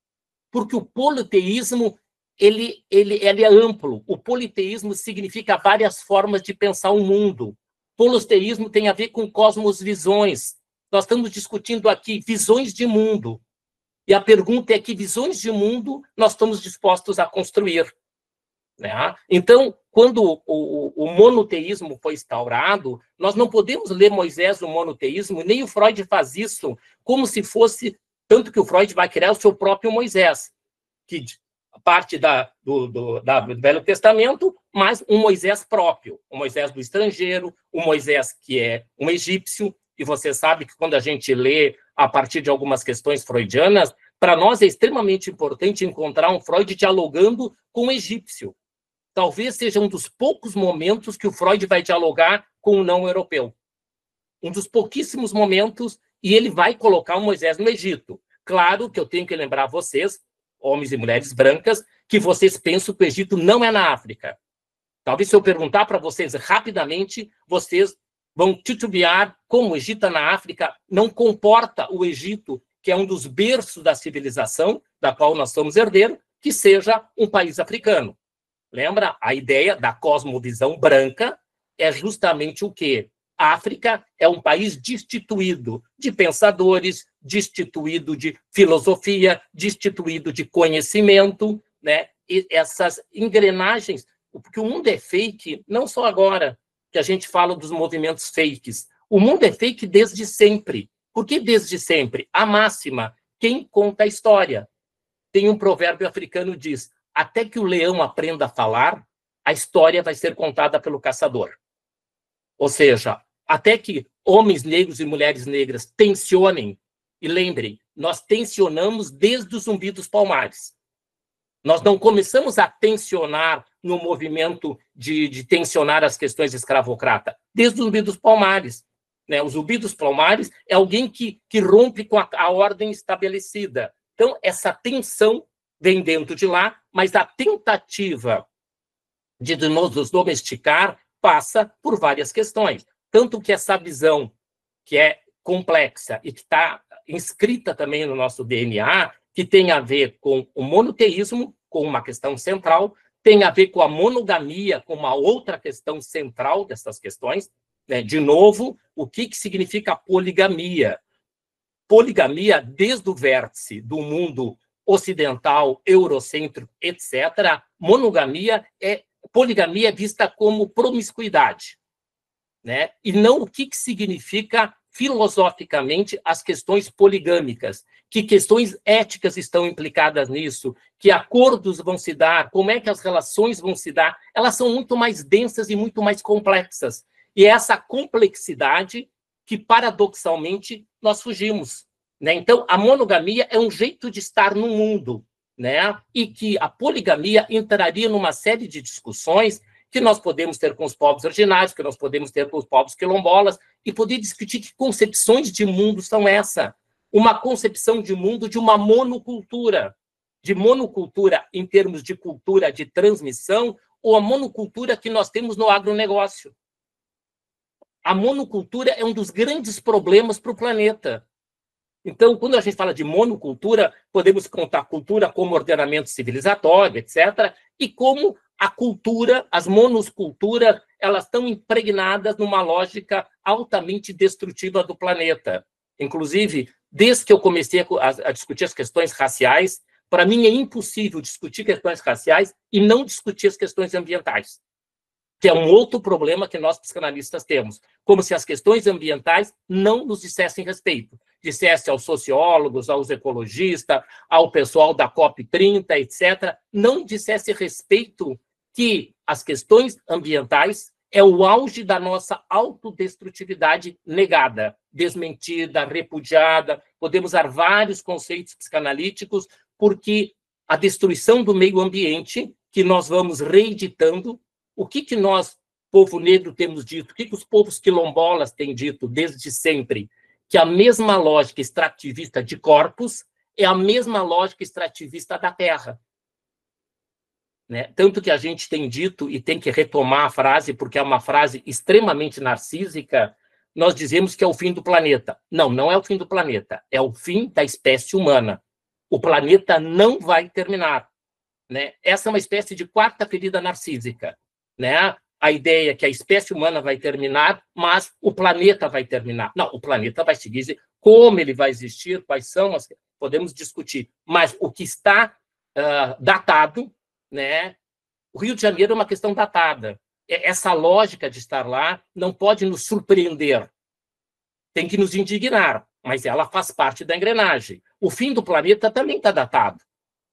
Porque o politeísmo ele é amplo. O politeísmo significa várias formas de pensar o mundo. Politeísmo tem a ver com cosmosvisões. Nós estamos discutindo aqui visões de mundo. E a pergunta é que visões de mundo nós estamos dispostos a construir, né? Então, quando o monoteísmo foi instaurado, nós não podemos ler Moisés no monoteísmo, nem o Freud faz isso, como se fosse, tanto que o Freud vai criar o seu próprio Moisés, que parte do Velho Testamento, mas um Moisés próprio, o Moisés do estrangeiro, o Moisés que é um egípcio, e você sabe que quando a gente lê a partir de algumas questões freudianas, para nós é extremamente importante encontrar um Freud dialogando com o egípcio. Talvez seja um dos poucos momentos que o Freud vai dialogar com o não-europeu. Um dos pouquíssimos momentos, e ele vai colocar o Moisés no Egito. Claro que eu tenho que lembrar vocês, homens e mulheres brancas, que vocês pensam que o Egito não é na África. Talvez se eu perguntar para vocês rapidamente, vocês vão titubear como o Egito na África não comporta o Egito, que é um dos berços da civilização, da qual nós somos herdeiros, que seja um país africano. Lembra? A ideia da cosmovisão branca é justamente o quê? A África é um país destituído de pensadores, destituído de filosofia, destituído de conhecimento, né? E essas engrenagens, porque o mundo é fake, não só agora que a gente fala dos movimentos fakes. O mundo é fake desde sempre. Por que desde sempre? A máxima, quem conta a história? Tem um provérbio africano que diz, até que o leão aprenda a falar, a história vai ser contada pelo caçador. Ou seja, até que homens negros e mulheres negras tensionem, e lembrem, nós tensionamos desde o Zumbi dos Palmares. Nós não começamos a tensionar no movimento de tensionar as questões escravocrata, desde o Zumbi dos Palmares. Né? O Zumbi dos Palmares é alguém que rompe com a ordem estabelecida. Então, essa tensão vem dentro de lá, mas a tentativa de nos domesticar passa por várias questões. Tanto que essa visão, que é complexa e que está inscrita também no nosso DNA, que tem a ver com o monoteísmo, com uma questão central, tem a ver com a monogamia, com uma outra questão central dessas questões. Né? De novo, o que significa poligamia? Poligamia, desde o vértice do mundo ocidental, eurocêntrico, etc., poligamia é vista como promiscuidade, né? E não o que significa filosoficamente as questões poligâmicas, que questões éticas estão implicadas nisso, que acordos vão se dar, como é que as relações vão se dar, elas são muito mais densas e muito mais complexas. E é essa complexidade que, paradoxalmente, nós fugimos. Né? Então, a monogamia é um jeito de estar no mundo, né? E que a poligamia entraria numa série de discussões que nós podemos ter com os povos originários, que nós podemos ter com os povos quilombolas, e poder discutir que concepções de mundo são essa. Uma concepção de mundo de uma monocultura em termos de cultura de transmissão, ou a monocultura que nós temos no agronegócio. A monocultura é um dos grandes problemas para o planeta. Então, quando a gente fala de monocultura, podemos contar cultura como ordenamento civilizatório, etc., e como a cultura, as monosculturas, elas estão impregnadas numa lógica altamente destrutiva do planeta. Inclusive, desde que eu comecei a discutir as questões raciais, para mim é impossível discutir questões raciais e não discutir as questões ambientais, que é um outro problema que nós psicanalistas temos, como se as questões ambientais não nos dissessem respeito, dissesse aos sociólogos, aos ecologistas, ao pessoal da COP30, etc., não dissesse respeito que as questões ambientais é o auge da nossa autodestrutividade negada, desmentida, repudiada. Podemos usar vários conceitos psicanalíticos, porque a destruição do meio ambiente, que nós vamos reeditando, o que nós, povo negro, temos dito, o que os povos quilombolas têm dito desde sempre? Que a mesma lógica extrativista de corpos é a mesma lógica extrativista da terra. Né? Tanto que a gente tem dito, e tem que retomar a frase, porque é uma frase extremamente narcísica, nós dizemos que é o fim do planeta. Não, não é o fim do planeta, é o fim da espécie humana. O planeta não vai terminar. Né? Essa é uma espécie de quarta ferida narcísica. Né? A ideia é que a espécie humana vai terminar, mas o planeta vai terminar. Não, o planeta vai seguir. Como ele vai existir, quais são as... Podemos discutir. Mas o que está datado, né? O Rio de Janeiro é uma questão datada. Essa lógica de estar lá não pode nos surpreender. Tem que nos indignar, mas ela faz parte da engrenagem. O fim do planeta também está datado.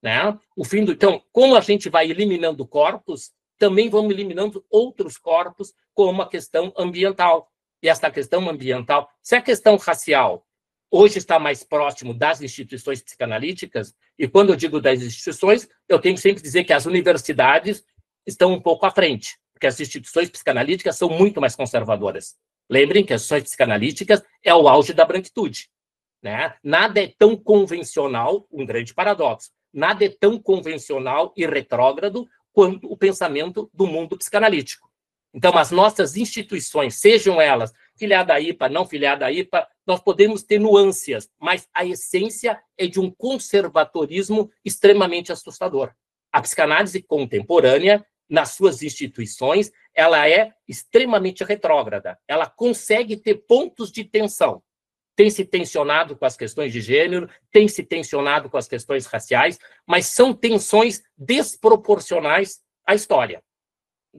Né? Então, como a gente vai eliminando corpos, também vamos eliminando outros corpos como a questão ambiental. E essa questão ambiental, se a questão racial hoje está mais próximo das instituições psicanalíticas, e quando eu digo das instituições, eu tenho que sempre dizer que as universidades estão um pouco à frente, porque as instituições psicanalíticas são muito mais conservadoras. Lembrem que as instituições psicanalíticas é o auge da branquitude. né? Nada é tão convencional, um grande paradoxo, nada é tão convencional e retrógrado quanto o pensamento do mundo psicanalítico. Então, as nossas instituições, sejam elas filiada à IPA, não filiada à IPA, nós podemos ter nuances, mas a essência é de um conservadorismo extremamente assustador. A psicanálise contemporânea, nas suas instituições, ela é extremamente retrógrada. Ela consegue ter pontos de tensão. Tem se tensionado com as questões de gênero, tem se tensionado com as questões raciais, mas são tensões desproporcionais à história.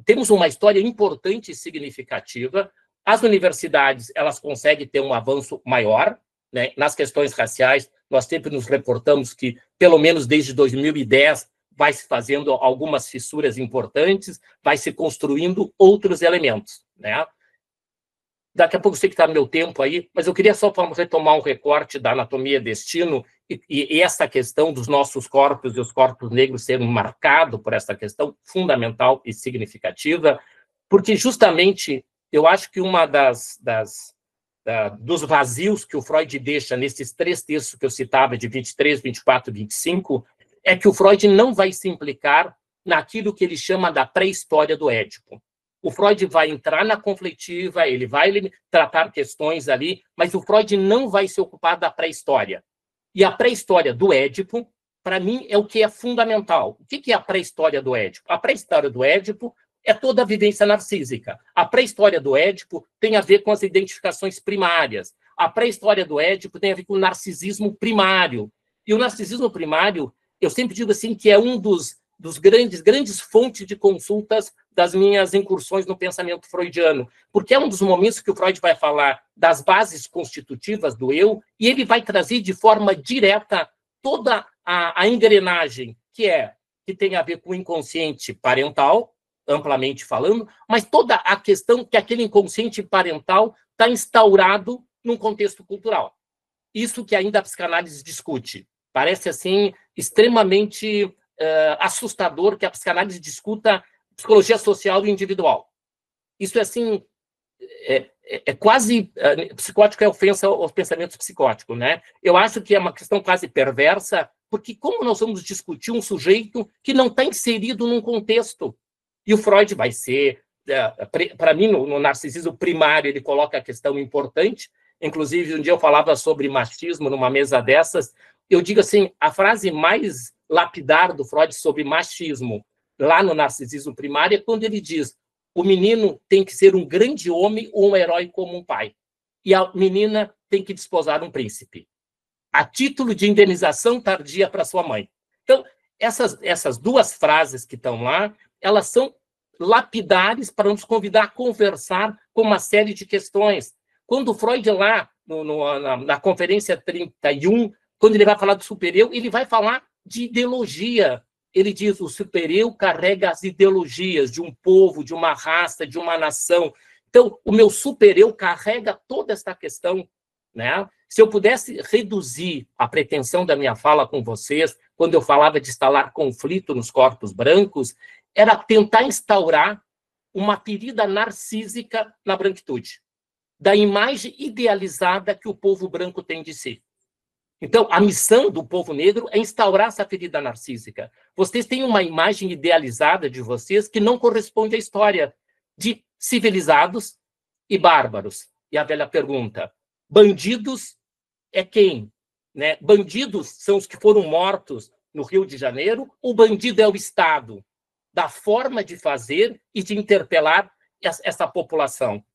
Temos uma história importante e significativa. As universidades, elas conseguem ter um avanço maior, né? Nas questões raciais, nós sempre nos reportamos que, pelo menos desde 2010, vai se fazendo algumas fissuras importantes, vai se construindo outros elementos, né? Daqui a pouco eu sei que está no meu tempo aí, mas eu queria só retomar um recorte da anatomia destino e essa questão dos nossos corpos e os corpos negros serem marcados por essa questão fundamental e significativa, porque justamente eu acho que uma dos vazios que o Freud deixa nesses 3 textos que eu citava, de 23, 24 e 25, é que o Freud não vai se implicar naquilo que ele chama da pré-história do Édipo. O Freud vai entrar na conflitiva, ele vai tratar questões ali, mas o Freud não vai se ocupar da pré-história. E a pré-história do Édipo, para mim, é o que é fundamental. O que é a pré-história do Édipo? A pré-história do Édipo é toda a vivência narcísica. A pré-história do Édipo tem a ver com as identificações primárias. A pré-história do Édipo tem a ver com o narcisismo primário. E o narcisismo primário, eu sempre digo assim, que é um dos grandes fontes de consultas das minhas incursões no pensamento freudiano, porque é um dos momentos que o Freud vai falar das bases constitutivas do eu, e ele vai trazer de forma direta toda a engrenagem que tem a ver com o inconsciente parental, amplamente falando, mas toda a questão que aquele inconsciente parental está instaurado num contexto cultural. Isso que ainda a psicanálise discute. Parece, assim, extremamente assustador que a psicanálise discuta psicologia social e individual. Isso é, assim, quase... psicótico é ofensa aos pensamentos psicóticos, né? Eu acho que é uma questão quase perversa, porque como nós vamos discutir um sujeito que não está inserido num contexto? E o Freud vai ser... para mim, no narcisismo primário, ele coloca a questão importante. Inclusive, um dia eu falava sobre machismo numa mesa dessas. Eu digo assim, a frase mais lapidar do Freud sobre machismo, lá no narcisismo primário, é quando ele diz: o menino tem que ser um grande homem ou um herói como um pai, e a menina tem que desposar um príncipe, a título de indenização tardia para sua mãe. Então, essas 2 frases que estão lá, elas são lapidares para nos convidar a conversar com uma série de questões. Quando o Freud, lá na conferência 31, quando ele vai falar do supereu, ele vai falar de ideologia. Ele diz: o supereu carrega as ideologias de um povo, de uma raça, de uma nação. Então, o meu supereu carrega toda essa questão, né? Se eu pudesse reduzir a pretensão da minha fala com vocês, quando eu falava de instalar conflito nos corpos brancos, era tentar instaurar uma ferida narcísica na branquitude, da imagem idealizada que o povo branco tem de si. Então, a missão do povo negro é instaurar essa ferida narcísica. Vocês têm uma imagem idealizada de vocês que não corresponde à história, de civilizados e bárbaros. E a velha pergunta: bandidos é quem? Né? Bandidos são os que foram mortos no Rio de Janeiro, ou bandido é o Estado, da forma de fazer e de interpelar essa população?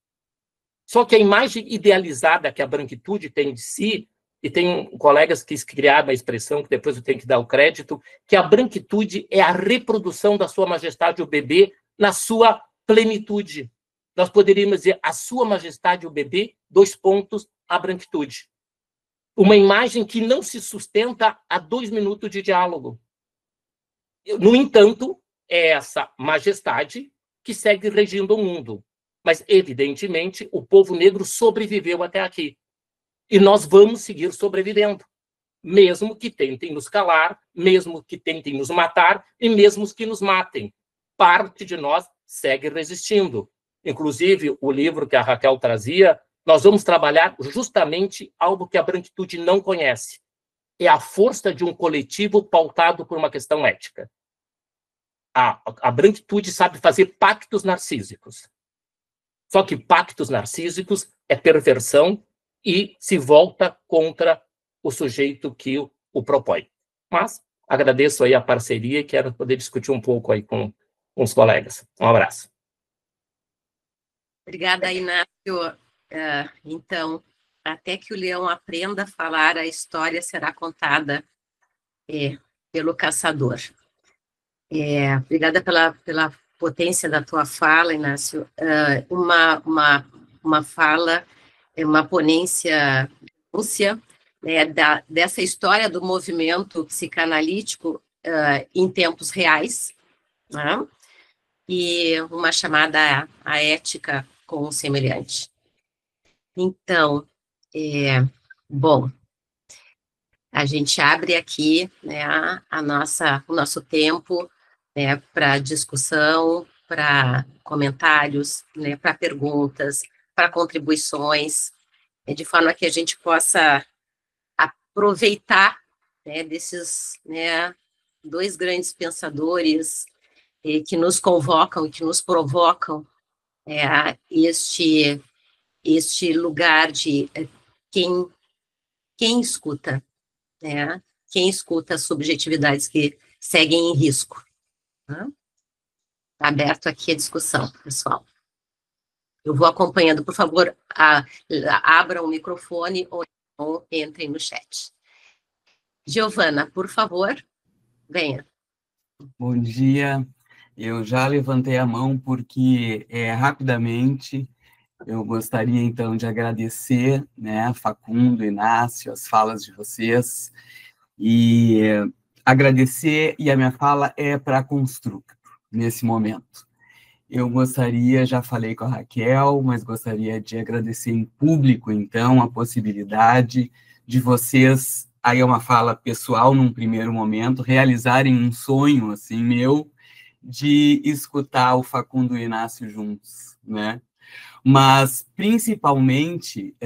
Só que a imagem idealizada que a branquitude tem de si, e tem colegas que criaram a expressão, que depois eu tenho que dar o crédito, que a branquitude é a reprodução da sua majestade o bebê na sua plenitude. Nós poderíamos dizer: a sua majestade o bebê, : a branquitude. Uma imagem que não se sustenta a 2 minutos de diálogo. No entanto, é essa majestade que segue regindo o mundo. Mas, evidentemente, o povo negro sobreviveu até aqui. E nós vamos seguir sobrevivendo, mesmo que tentem nos calar, mesmo que tentem nos matar e mesmo que nos matem. Parte de nós segue resistindo. Inclusive, o livro que a Raquel trazia nós vamos trabalhar justamente algo que a branquitude não conhece. É a força de um coletivo pautado por uma questão ética. A branquitude sabe fazer pactos narcísicos. Só que pactos narcísicos é perversão e se volta contra o sujeito que o propõe. Mas agradeço aí a parceria e quero poder discutir um pouco aí com os colegas. Um abraço. Obrigada, Inácio. Então, até que o leão aprenda a falar, a história será contada pelo caçador. Obrigada pela potência da tua fala, Inácio. Uma fala, uma ponência Lúcia, né, dessa história do movimento psicanalítico em tempos reais, né, e uma chamada à ética com o semelhante. Então, bom, a gente abre aqui, né, o nosso tempo, né, para discussão, para comentários, né, para perguntas, para contribuições, de forma que a gente possa aproveitar, né, desses, né, dois grandes pensadores que nos convocam e que nos provocam este lugar de quem escuta, né? Quem escuta as subjetividades que seguem em risco. Né? Tá aberto aqui a discussão, pessoal. Eu vou acompanhando, por favor, abram o microfone ou entrem no chat. Giovana, por favor, venha. Bom dia. Eu já levantei a mão porque, rapidamente, eu gostaria, então, de agradecer, né, Facundo, Inácio, as falas de vocês, e agradecer, e a minha fala é para a Constructo, nesse momento. Eu gostaria, já falei com a Raquel, mas gostaria de agradecer em público, então, a possibilidade de vocês, aí é uma fala pessoal num primeiro momento, realizarem um sonho, assim, meu, de escutar o Facundo e o Inácio juntos, né? Mas, principalmente,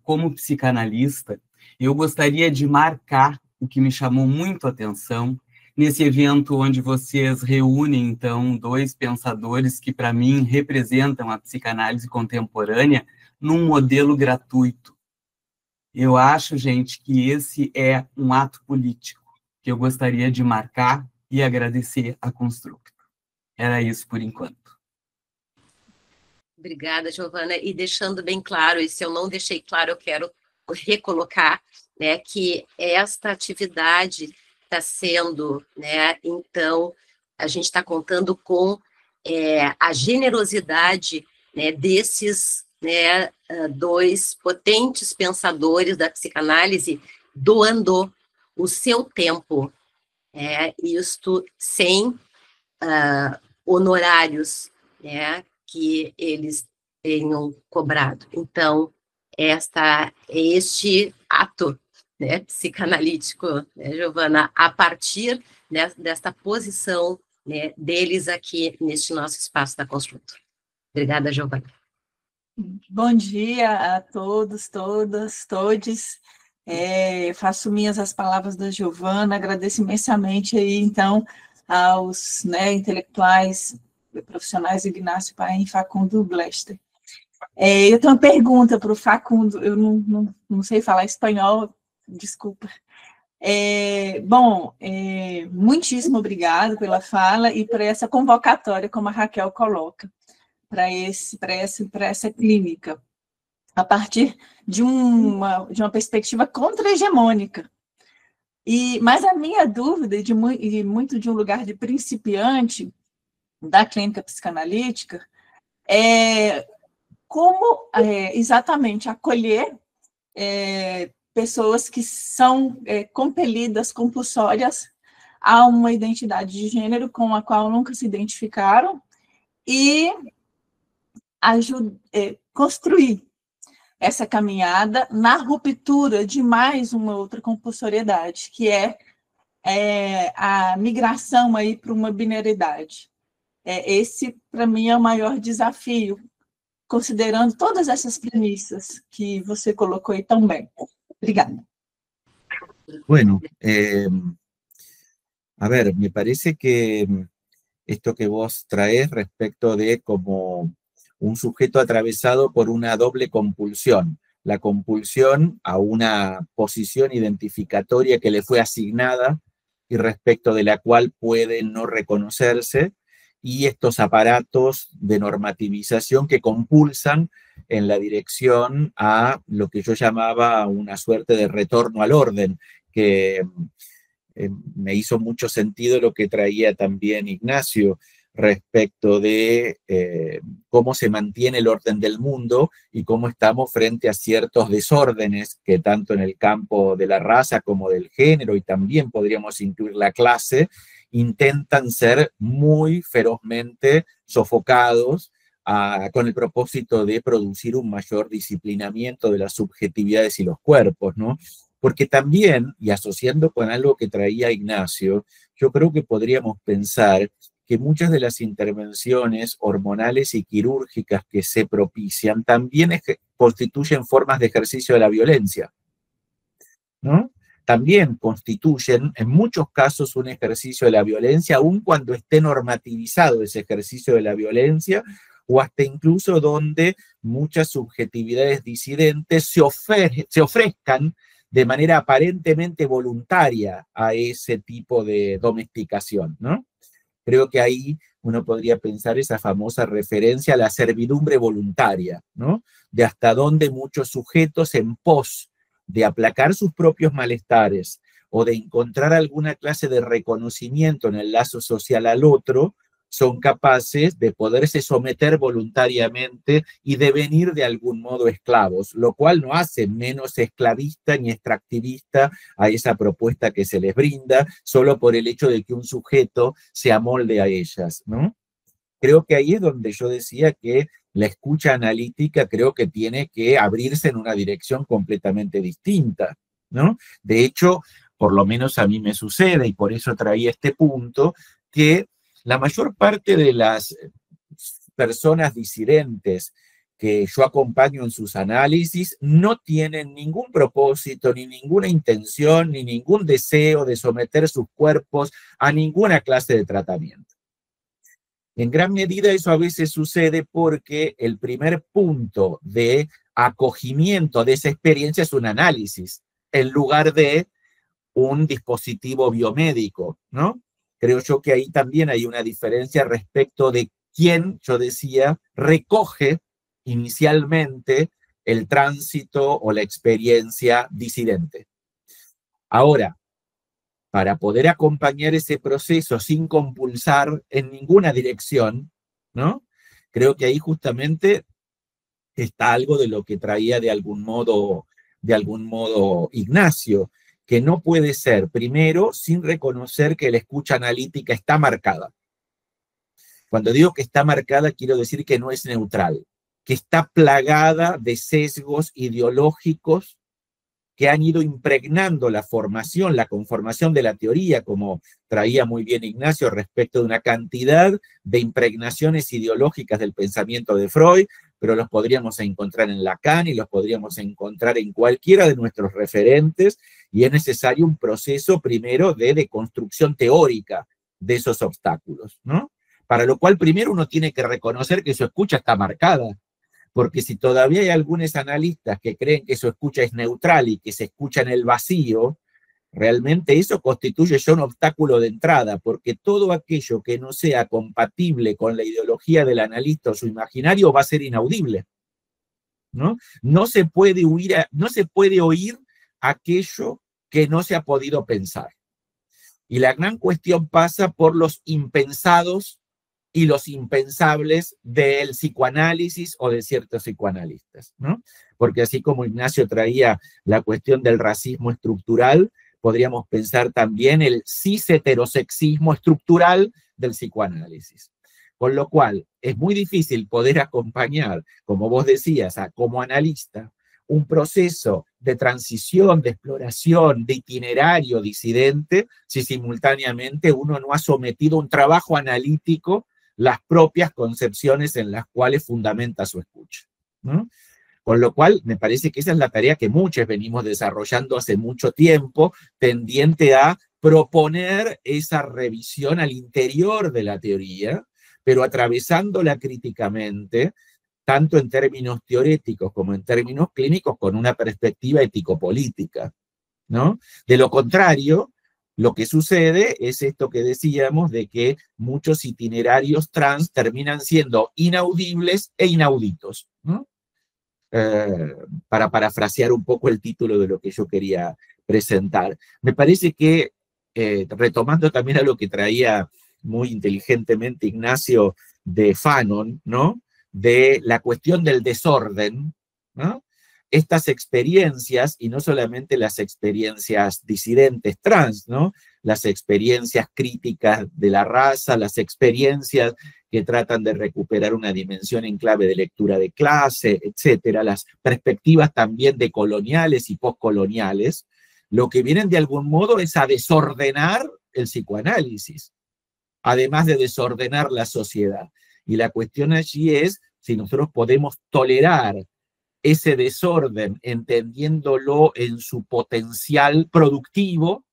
como psicanalista, eu gostaria de marcar o que me chamou muito a atenção nesse evento onde vocês reúnem, então, dois pensadores que, para mim, representam a psicanálise contemporânea num modelo gratuito. Eu acho, gente, que esse é um ato político que eu gostaria de marcar e agradecer a Constructo. Era isso por enquanto. Obrigada, Giovana. E deixando bem claro, e se eu não deixei claro, eu quero recolocar, né, que esta atividade está sendo, né, então, a gente está contando com a generosidade, né, desses, né, dois potentes pensadores da psicanálise doando o seu tempo, isto sem honorários, né, que eles tenham cobrado. Então, este ato, né, psicanalítico, né, Giovana, a partir desta posição, né, deles aqui neste nosso espaço da Construto. Obrigada, Giovana. Bom dia a todos, todas, todes. Faço minhas as palavras da Giovana, agradeço imensamente aí, então, aos, né, intelectuais, profissionais Ignácio Paim e Facundo Glester. Eu tenho uma pergunta para o Facundo, eu não sei falar espanhol, desculpa. Muitíssimo obrigado pela fala e por essa convocatória, como a Raquel coloca, para essa clínica, a partir de uma perspectiva contra-hegemônica. Mas a minha dúvida, e muito de um lugar de principiante da clínica psicanalítica, é como exatamente acolher pessoas que são compelidas, compulsórias a uma identidade de gênero com a qual nunca se identificaram e construir essa caminhada na ruptura de mais uma outra compulsoriedade, que é a migração para uma binariedade. Esse, para mim, é o maior desafio considerando todas essas premissas que você colocou aí tão bem. Obrigada. Bueno, a ver, me parece que esto que vos traes respecto de como un sujeto atravesado por una doble compulsión, la compulsión a una posición identificatoria que le fue asignada y respecto de la cual puede no reconocerse, y estos aparatos de normativización que compulsan en la dirección a lo que yo llamaba una suerte de retorno al orden, que me hizo mucho sentido lo que traía también Ignacio respecto de cómo se mantiene el orden del mundo y cómo estamos frente a ciertos desórdenes que tanto en el campo de la raza como del género, y también podríamos incluir la clase, intentan ser muy ferozmente sofocados con el propósito de producir un mayor disciplinamiento de las subjetividades y los cuerpos, ¿no? Porque también, y asociando con algo que traía Ignacio, yo creo que podríamos pensar que muchas de las intervenciones hormonales y quirúrgicas que se propician también constituyen formas de ejercicio de la violencia, ¿no? También constituyen en muchos casos un ejercicio de la violencia, aun cuando esté normativizado ese ejercicio de la violencia, o hasta incluso donde muchas subjetividades disidentes se ofrezcan de manera aparentemente voluntaria a ese tipo de domesticación, ¿no? Creo que ahí uno podría pensar esa famosa referencia a la servidumbre voluntaria, ¿no? De hasta dónde muchos sujetos en pos de aplacar sus propios malestares o de encontrar alguna clase de reconocimiento en el lazo social al otro, son capaces de poderse someter voluntariamente y devenir de algún modo esclavos, lo cual no hace menos esclavista ni extractivista a esa propuesta que se les brinda, solo por el hecho de que un sujeto se amolde a ellas, ¿no? Creo que ahí es donde yo decía que la escucha analítica creo que tiene que abrirse en una dirección completamente distinta, ¿no? De hecho, por lo menos a mí me sucede, y por eso traía este punto, que la mayor parte de las personas disidentes que yo acompaño en sus análisis no tienen ningún propósito, ni ninguna intención, ni ningún deseo de someter sus cuerpos a ninguna clase de tratamiento. En gran medida eso a veces sucede porque el primer punto de acogimiento de esa experiencia es un análisis, en lugar de un dispositivo biomédico, ¿no? Creo yo que ahí también hay una diferencia respecto de quién, yo decía, recoge inicialmente el tránsito o la experiencia disidente. Ahora, para poder acompañar ese proceso sin compulsar en ninguna dirección, ¿no? Creo que ahí justamente está algo de lo que traía de algún modo Ignacio, que no puede ser, primero, sin reconocer que la escucha analítica está marcada. Cuando digo que está marcada, quiero decir que no es neutral, que está plagada de sesgos ideológicos que han ido impregnando la formación, la conformación de la teoría, como traía muy bien Ignacio, respecto de una cantidad de impregnaciones ideológicas del pensamiento de Freud, pero los podríamos encontrar en Lacan y los podríamos encontrar en cualquiera de nuestros referentes, y es necesario un proceso primero de deconstrucción teórica de esos obstáculos, ¿no? Para lo cual primero uno tiene que reconocer que su escucha está marcada, porque si todavía hay algunos analistas que creen que su escucha es neutral y que se escucha en el vacío, realmente eso constituye ya un obstáculo de entrada, porque todo aquello que no sea compatible con la ideología del analista o su imaginario va a ser inaudible, ¿no? No se puede oír aquello que no se ha podido pensar. Y la gran cuestión pasa por los impensados y los impensables del psicoanálisis o de ciertos psicoanalistas, ¿no? Porque así como Ignacio traía la cuestión del racismo estructural, podríamos pensar también el cis-heterosexismo estructural del psicoanálisis. Con lo cual, es muy difícil poder acompañar, como vos decías, como analista, un proceso de transición, de exploración, de itinerario disidente, si simultáneamente uno no ha sometido un trabajo analítico las propias concepciones en las cuales fundamenta su escucha, ¿no? Con lo cual, me parece que esa es la tarea que muchos venimos desarrollando hace mucho tiempo, tendiente a proponer esa revisión al interior de la teoría, pero atravesándola críticamente, tanto en términos teoréticos como en términos clínicos, con una perspectiva ético-política, ¿no? De lo contrario, lo que sucede es esto que decíamos de que muchos itinerarios trans terminan siendo inaudibles e inauditos, ¿no? Para parafrasear un poco el título de lo que yo quería presentar. Me parece que, retomando también a lo que traía muy inteligentemente Ignacio de Fanon, ¿no? De la cuestión del desorden, ¿no? Estas experiencias, y no solamente las experiencias disidentes trans, ¿no? Las experiencias críticas de la raza, las experiencias que tratan de recuperar una dimensión en clave de lectura de clase, etcétera, las perspectivas también decoloniales y postcoloniales, lo que vienen de algún modo es a desordenar el psicoanálisis, además de desordenar la sociedad. Y la cuestión allí es si nosotros podemos tolerar ese desorden entendiéndolo en su potencial productivo,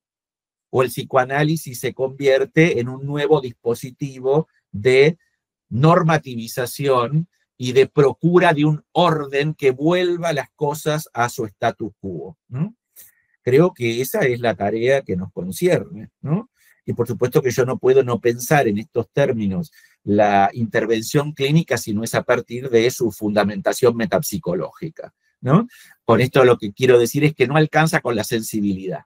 o el psicoanálisis se convierte en un nuevo dispositivo de normativización y de procura de un orden que vuelva las cosas a su status quo, ¿no? Creo que esa es la tarea que nos concierne, ¿no? Y por supuesto que yo no puedo no pensar en estos términos la intervención clínica si no es a partir de su fundamentación metapsicológica, ¿no? Con esto lo que quiero decir es que no alcanza con la sensibilidad.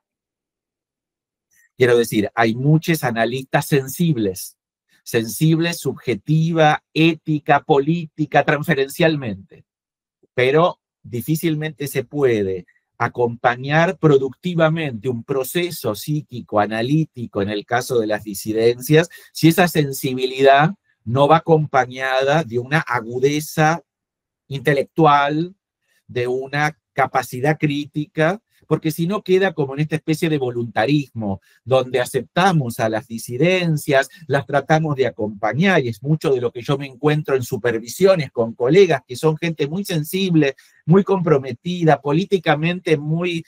Quiero decir, hay muchos analistas sensibles, subjetiva, ética, política, transferencialmente, pero difícilmente se puede acompañar productivamente un proceso psíquico, analítico, en el caso de las disidencias, si esa sensibilidad no va acompañada de una agudeza intelectual, de una capacidad crítica, porque si no queda como en esta especie de voluntarismo, donde aceptamos a las disidencias, las tratamos de acompañar, y es mucho de lo que yo me encuentro en supervisiones con colegas que son gente muy sensible, muy comprometida, políticamente muy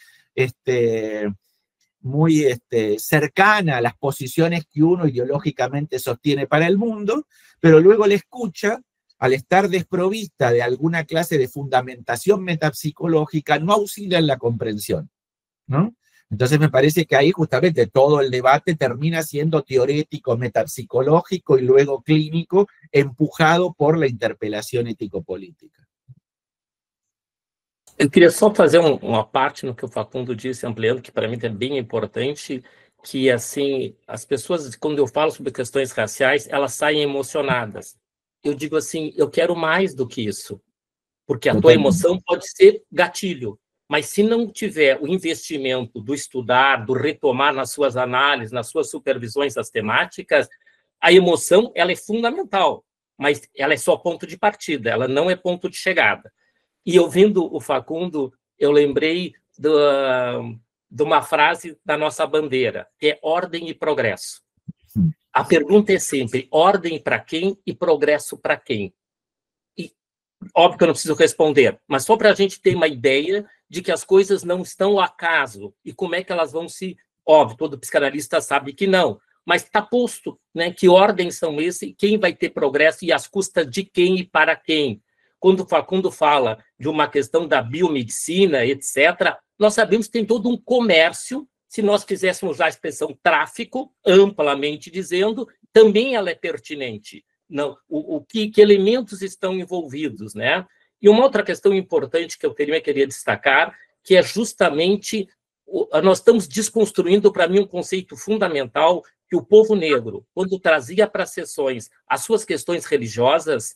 cercana a las posiciones que uno ideológicamente sostiene para el mundo, pero luego la escucha, al estar desprovista de alguna clase de fundamentación metapsicológica, no auxilia en la comprensión, ¿no? Entonces me parece que ahí justamente todo el debate termina siendo teorético, metapsicológico y luego clínico, empujado por la interpelação ético-política. Eu queria só fazer uma parte no que o Facundo disse, ampliando, que para mim é bem importante, que assim, as pessoas, quando eu falo sobre questões raciais, elas saem emocionadas. Eu digo assim, eu quero mais do que isso, porque a tua emoção pode ser gatilho, mas se não tiver o investimento do estudar, do retomar nas suas análises, nas suas supervisões das temáticas, a emoção ela é fundamental, mas ela é só ponto de partida, ela não é ponto de chegada. E ouvindo o Facundo, eu lembrei de uma frase da nossa bandeira, que é ordem e progresso. A pergunta é sempre, ordem para quem e progresso para quem? E, óbvio que eu não preciso responder, mas só para a gente ter uma ideia de que as coisas não estão ao acaso e como é que elas vão se... Óbvio, todo psicanalista sabe que não, mas está posto, né, que ordens são essas, quem vai ter progresso e às custas de quem e para quem. Quando o Facundo fala de uma questão da biomedicina, etc., nós sabemos que tem todo um comércio. Se nós quiséssemos usar a expressão tráfico, amplamente dizendo, também ela é pertinente. Não, que elementos estão envolvidos, né? E uma outra questão importante que eu queria destacar, que é justamente, nós estamos desconstruindo, para mim, um conceito fundamental, que o povo negro, quando trazia para as sessões as suas questões religiosas,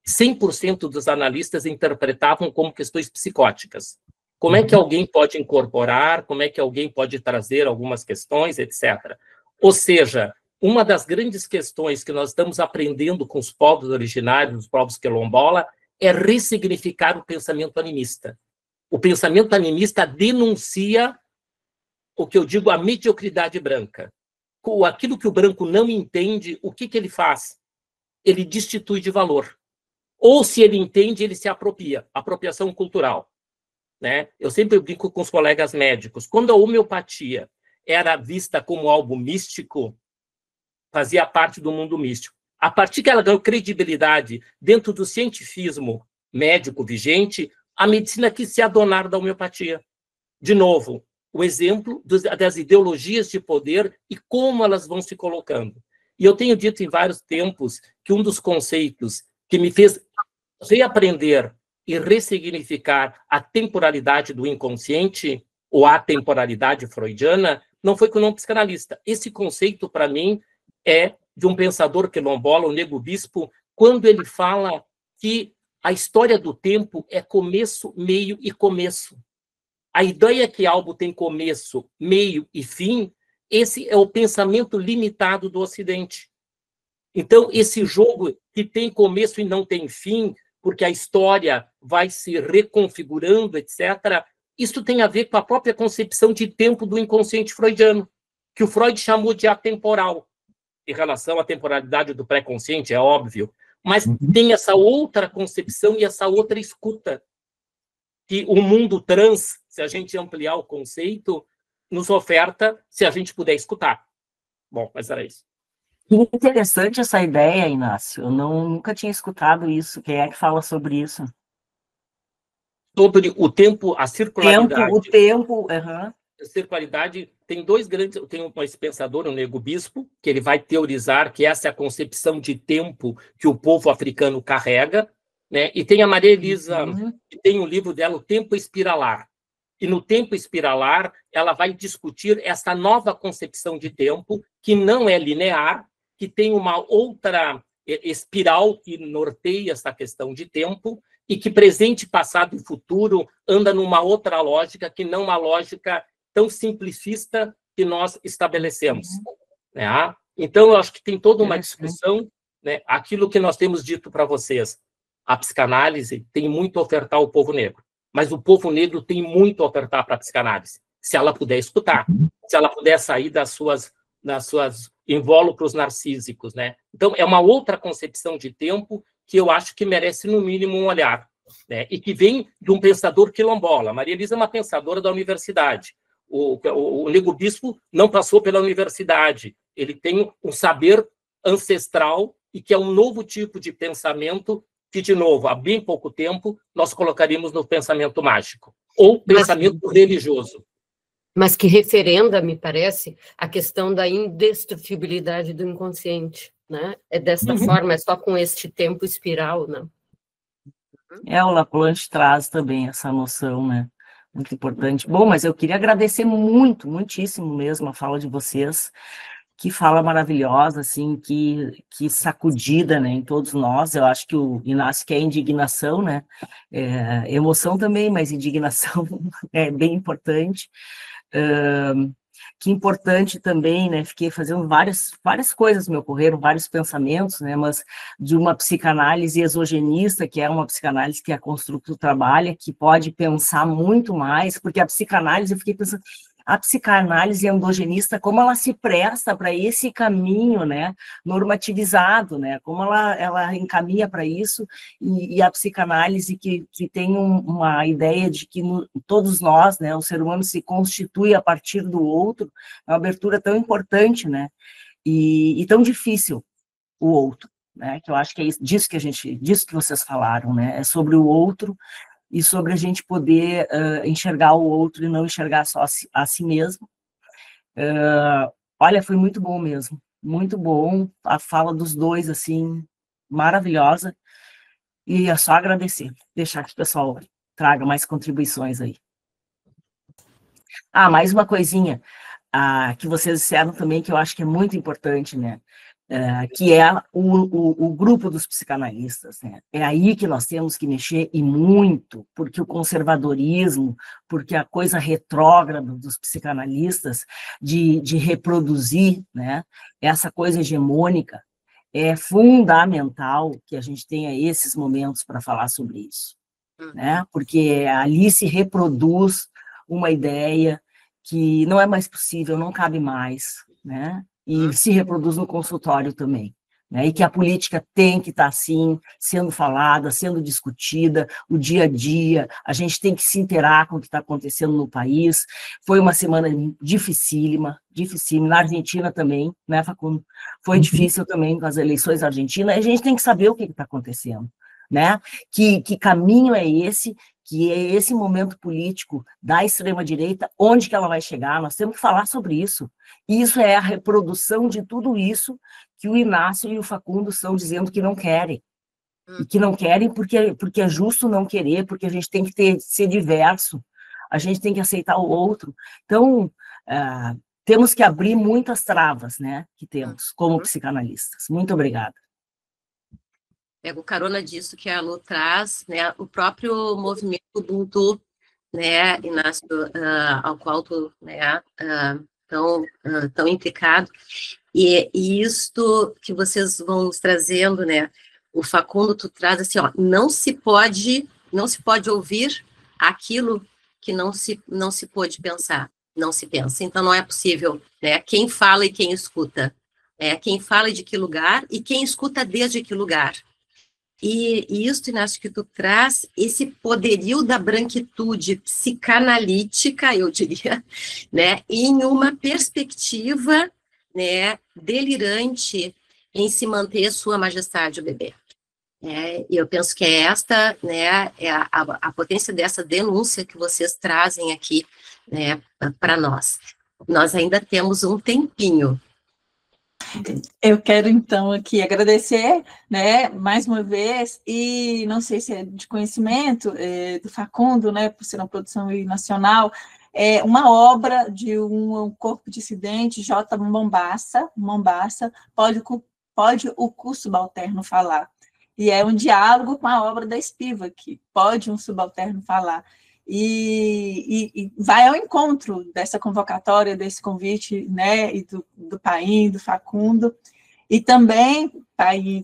100% dos analistas interpretavam como questões psicóticas. Como é que alguém pode incorporar, como é que alguém pode trazer algumas questões, etc. Ou seja, uma das grandes questões que nós estamos aprendendo com os povos originários, os povos quilombola, é ressignificar o pensamento animista. O pensamento animista denuncia o que eu digo, a mediocridade branca. Aquilo que o branco não entende, o que ele faz? ele destitui de valor. Ou, se ele entende, ele se apropria. Apropriação cultural. Né? Eu sempre brinco com os colegas médicos. Quando a homeopatia era vista como algo místico, fazia parte do mundo místico. A partir que ela ganhou credibilidade dentro do cientifismo médico vigente, a medicina quis se adonar da homeopatia. De novo, o exemplo das ideologias de poder e como elas vão se colocando. E eu tenho dito em vários tempos que um dos conceitos que me fez reaprender e ressignificar a temporalidade do inconsciente, ou a temporalidade freudiana, não foi com o nome psicanalista. Esse conceito, para mim, é de um pensador quilombola, o Nego Bispo, quando ele fala que a história do tempo é começo, meio e começo. A ideia que algo tem começo, meio e fim, esse é o pensamento limitado do Ocidente. Então, esse jogo que tem começo e não tem fim, porque a história vai se reconfigurando, etc., isso tem a ver com a própria concepção de tempo do inconsciente freudiano, que o Freud chamou de atemporal, em relação à temporalidade do pré-consciente, é óbvio, mas tem essa outra concepção e essa outra escuta, que o mundo trans, se a gente ampliar o conceito, nos oferta, se a gente puder escutar. Bom, mas era isso. Que interessante essa ideia, Inácio. Eu nunca tinha escutado isso. Quem é que fala sobre isso? Sobre o tempo, a circularidade. O tempo. A circularidade tem dois grandes... Tem esse pensador, o Nego Bispo, que ele vai teorizar que essa é a concepção de tempo que o povo africano carrega, né? E tem a Maria Elisa, que tem um livro dela, O Tempo Espiralar. E no Tempo Espiralar, ela vai discutir essa nova concepção de tempo, que não é linear, que tem uma outra espiral que norteia essa questão de tempo, e que presente, passado e futuro anda numa outra lógica, que não uma lógica tão simplista que nós estabelecemos. Né? Então, eu acho que tem toda uma discussão, né? Aquilo que nós temos dito para vocês, a psicanálise tem muito a ofertar ao povo negro, mas o povo negro tem muito a ofertar para a psicanálise, se ela puder escutar, se ela puder sair das suas invólucros narcísicos, né? Então, é uma outra concepção de tempo que eu acho que merece, no mínimo, um olhar, né? E que vem de um pensador quilombola. Maria Elisa é uma pensadora da universidade. O Nego Bispo não passou pela universidade. Ele tem um saber ancestral e que é um novo tipo de pensamento que, de novo, há bem pouco tempo, nós colocaríamos no pensamento mágico, ou pensamento religioso. Mas que referenda, me parece, a questão da indestrutibilidade do inconsciente, né? É desta forma, é só com este tempo espiral, né? O Laplanche traz também essa noção, né? Muito importante. Bom, mas eu queria agradecer muitíssimo mesmo a fala de vocês. Que fala maravilhosa, assim, que sacudida, né, em todos nós. Eu acho que o Inácio quer indignação, né, emoção também, mas indignação é bem importante. Que importante também, né, fiquei fazendo várias coisas me ocorreram, vários pensamentos, né, mas de uma psicanálise exogenista, que é uma psicanálise que a Construto trabalha, que pode pensar muito mais, porque a psicanálise, eu fiquei pensando, a psicanálise endogenista, como ela se presta para esse caminho, né, normativizado, né, como ela encaminha para isso, e a psicanálise que tem uma ideia de que todos nós, né, o ser humano se constitui a partir do outro, é uma abertura tão importante, né, e tão difícil, o outro, né, que eu acho que é disso que vocês falaram, né, é sobre o outro, e sobre a gente poder enxergar o outro e não enxergar só a si mesmo. Olha, foi muito bom mesmo, muito bom, a fala dos dois, assim, maravilhosa, e é só agradecer, deixar que o pessoal traga mais contribuições aí. Mais uma coisinha, que vocês disseram também, que eu acho que é muito importante, né, que é o grupo dos psicanalistas, né? É aí que nós temos que mexer, e muito, porque o conservadorismo, porque a coisa retrógrada dos psicanalistas de reproduzir, né, essa coisa hegemônica, é fundamental que a gente tenha esses momentos para falar sobre isso, né? Porque ali se reproduz uma ideia que não é mais possível, não cabe mais, né? E se reproduz no consultório também, né? E que a política tem que estar, sim, sendo falada, sendo discutida, o dia a dia, a gente tem que se inteirar com o que está acontecendo no país. Foi uma semana dificílima, na Argentina também, né, Facundo? Foi difícil também com as eleições argentinas, e a gente tem que saber o que está acontecendo, né? Que caminho é esse, que é esse momento político da extrema-direita, onde que ela vai chegar, nós temos que falar sobre isso. E isso é a reprodução de tudo isso que o Inácio e o Facundo estão dizendo que não querem. E que não querem porque é justo não querer, porque a gente tem que ser diverso, a gente tem que aceitar o outro. Então, temos que abrir muitas travas, né, que temos como psicanalistas. Muito obrigada. Pego carona disso que a Lu traz, né, o próprio movimento Ubuntu, né, Inácio, ao qual tu, né, tão implicado, e isto que vocês vão nos trazendo, né, o Facundo, tu traz assim, ó, não se pode ouvir aquilo que não se pôde pensar, não se pensa, então não é possível, né, quem fala e quem escuta, quem fala de que lugar e quem escuta desde que lugar. E isso, Inácio, que tu traz, esse poderio da branquitude psicanalítica, eu diria, né, em uma perspectiva, né, delirante em se manter sua majestade o bebê. E eu penso que é esta, né, é a potência dessa denúncia que vocês trazem aqui, né, para nós. Nós ainda temos um tempinho. Eu quero, então, aqui agradecer, né, mais uma vez, e não sei se é de conhecimento do Facundo, né, por ser uma produção nacional, uma obra de um corpo dissidente, J. Mombassa, Pode o Curso Subalterno Falar? E é um diálogo com a obra da Spivak, Pode um Subalterno Falar? E vai ao encontro dessa convocatória, desse convite, né, e do Paim, do Facundo, e também, Paim,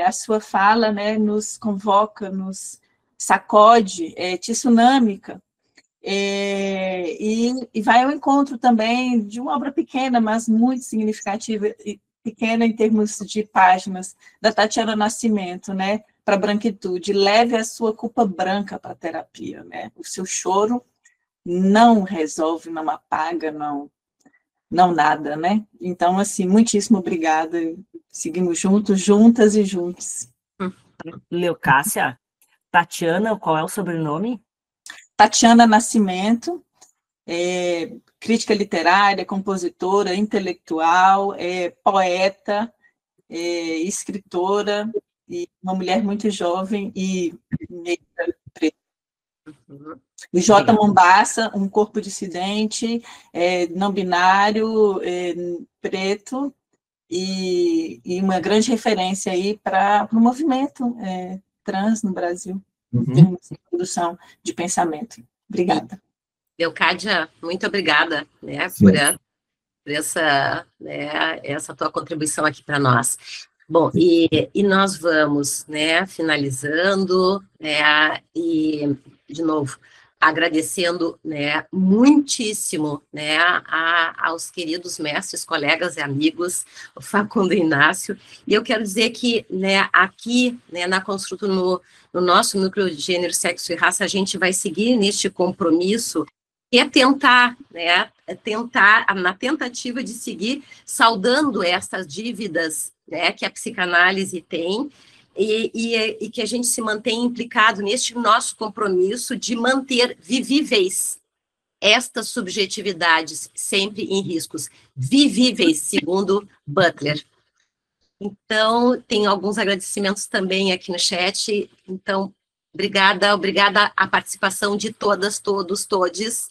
a sua fala, né, nos convoca, nos sacode, tsunâmica, e vai ao encontro também de uma obra pequena, mas muito significativa, pequena em termos de páginas, da Tatiana Nascimento, né, para a branquitude, leve a sua culpa branca para a terapia, né? O seu choro não resolve, não apaga, não nada, né? Então, assim, muitíssimo obrigada. Seguimos juntos, juntas e juntos. Leucácia, Tatiana, qual é o sobrenome? Tatiana Nascimento, crítica literária, compositora, intelectual, poeta, escritora, e uma mulher muito jovem e negra, preta. O J. Mombassa, um corpo dissidente, não binário, preto, e uma grande referência aí para o movimento trans no Brasil, em termos de produção de pensamento. Obrigada. Leucádia, muito obrigada, né, por essa, né, essa tua contribuição aqui para nós. Bom, e nós vamos, né, finalizando, né, e, de novo, agradecendo, né, muitíssimo, né, aos queridos mestres, colegas e amigos, o Facundo e Inácio, e eu quero dizer que, né, aqui, né, na Construto, no nosso núcleo de gênero, sexo e raça, a gente vai seguir neste compromisso, que é tentar, né, na tentativa de seguir saudando essas dívidas, né, que a psicanálise tem, e que a gente se mantém implicado neste nosso compromisso de manter vivíveis estas subjetividades, sempre em riscos, vivíveis, segundo Butler. Então, tem alguns agradecimentos também aqui no chat, então, obrigada a participação de todas, todos, todes,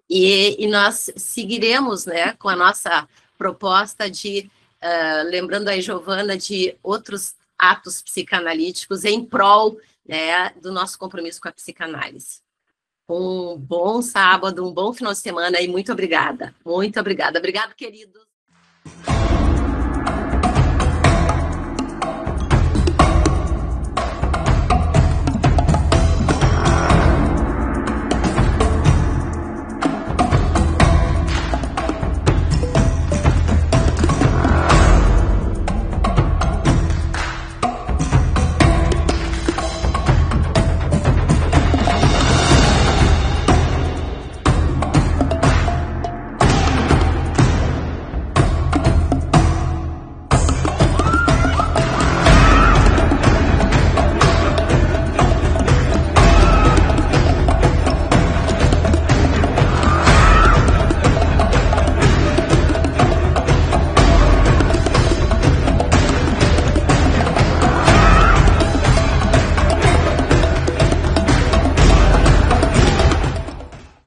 e nós seguiremos, né, com a nossa proposta de, lembrando aí, Giovana, de outros atos psicanalíticos em prol, né, do nosso compromisso com a psicanálise. Um bom sábado, um bom final de semana e muito obrigada. Muito obrigada. Obrigado, queridos.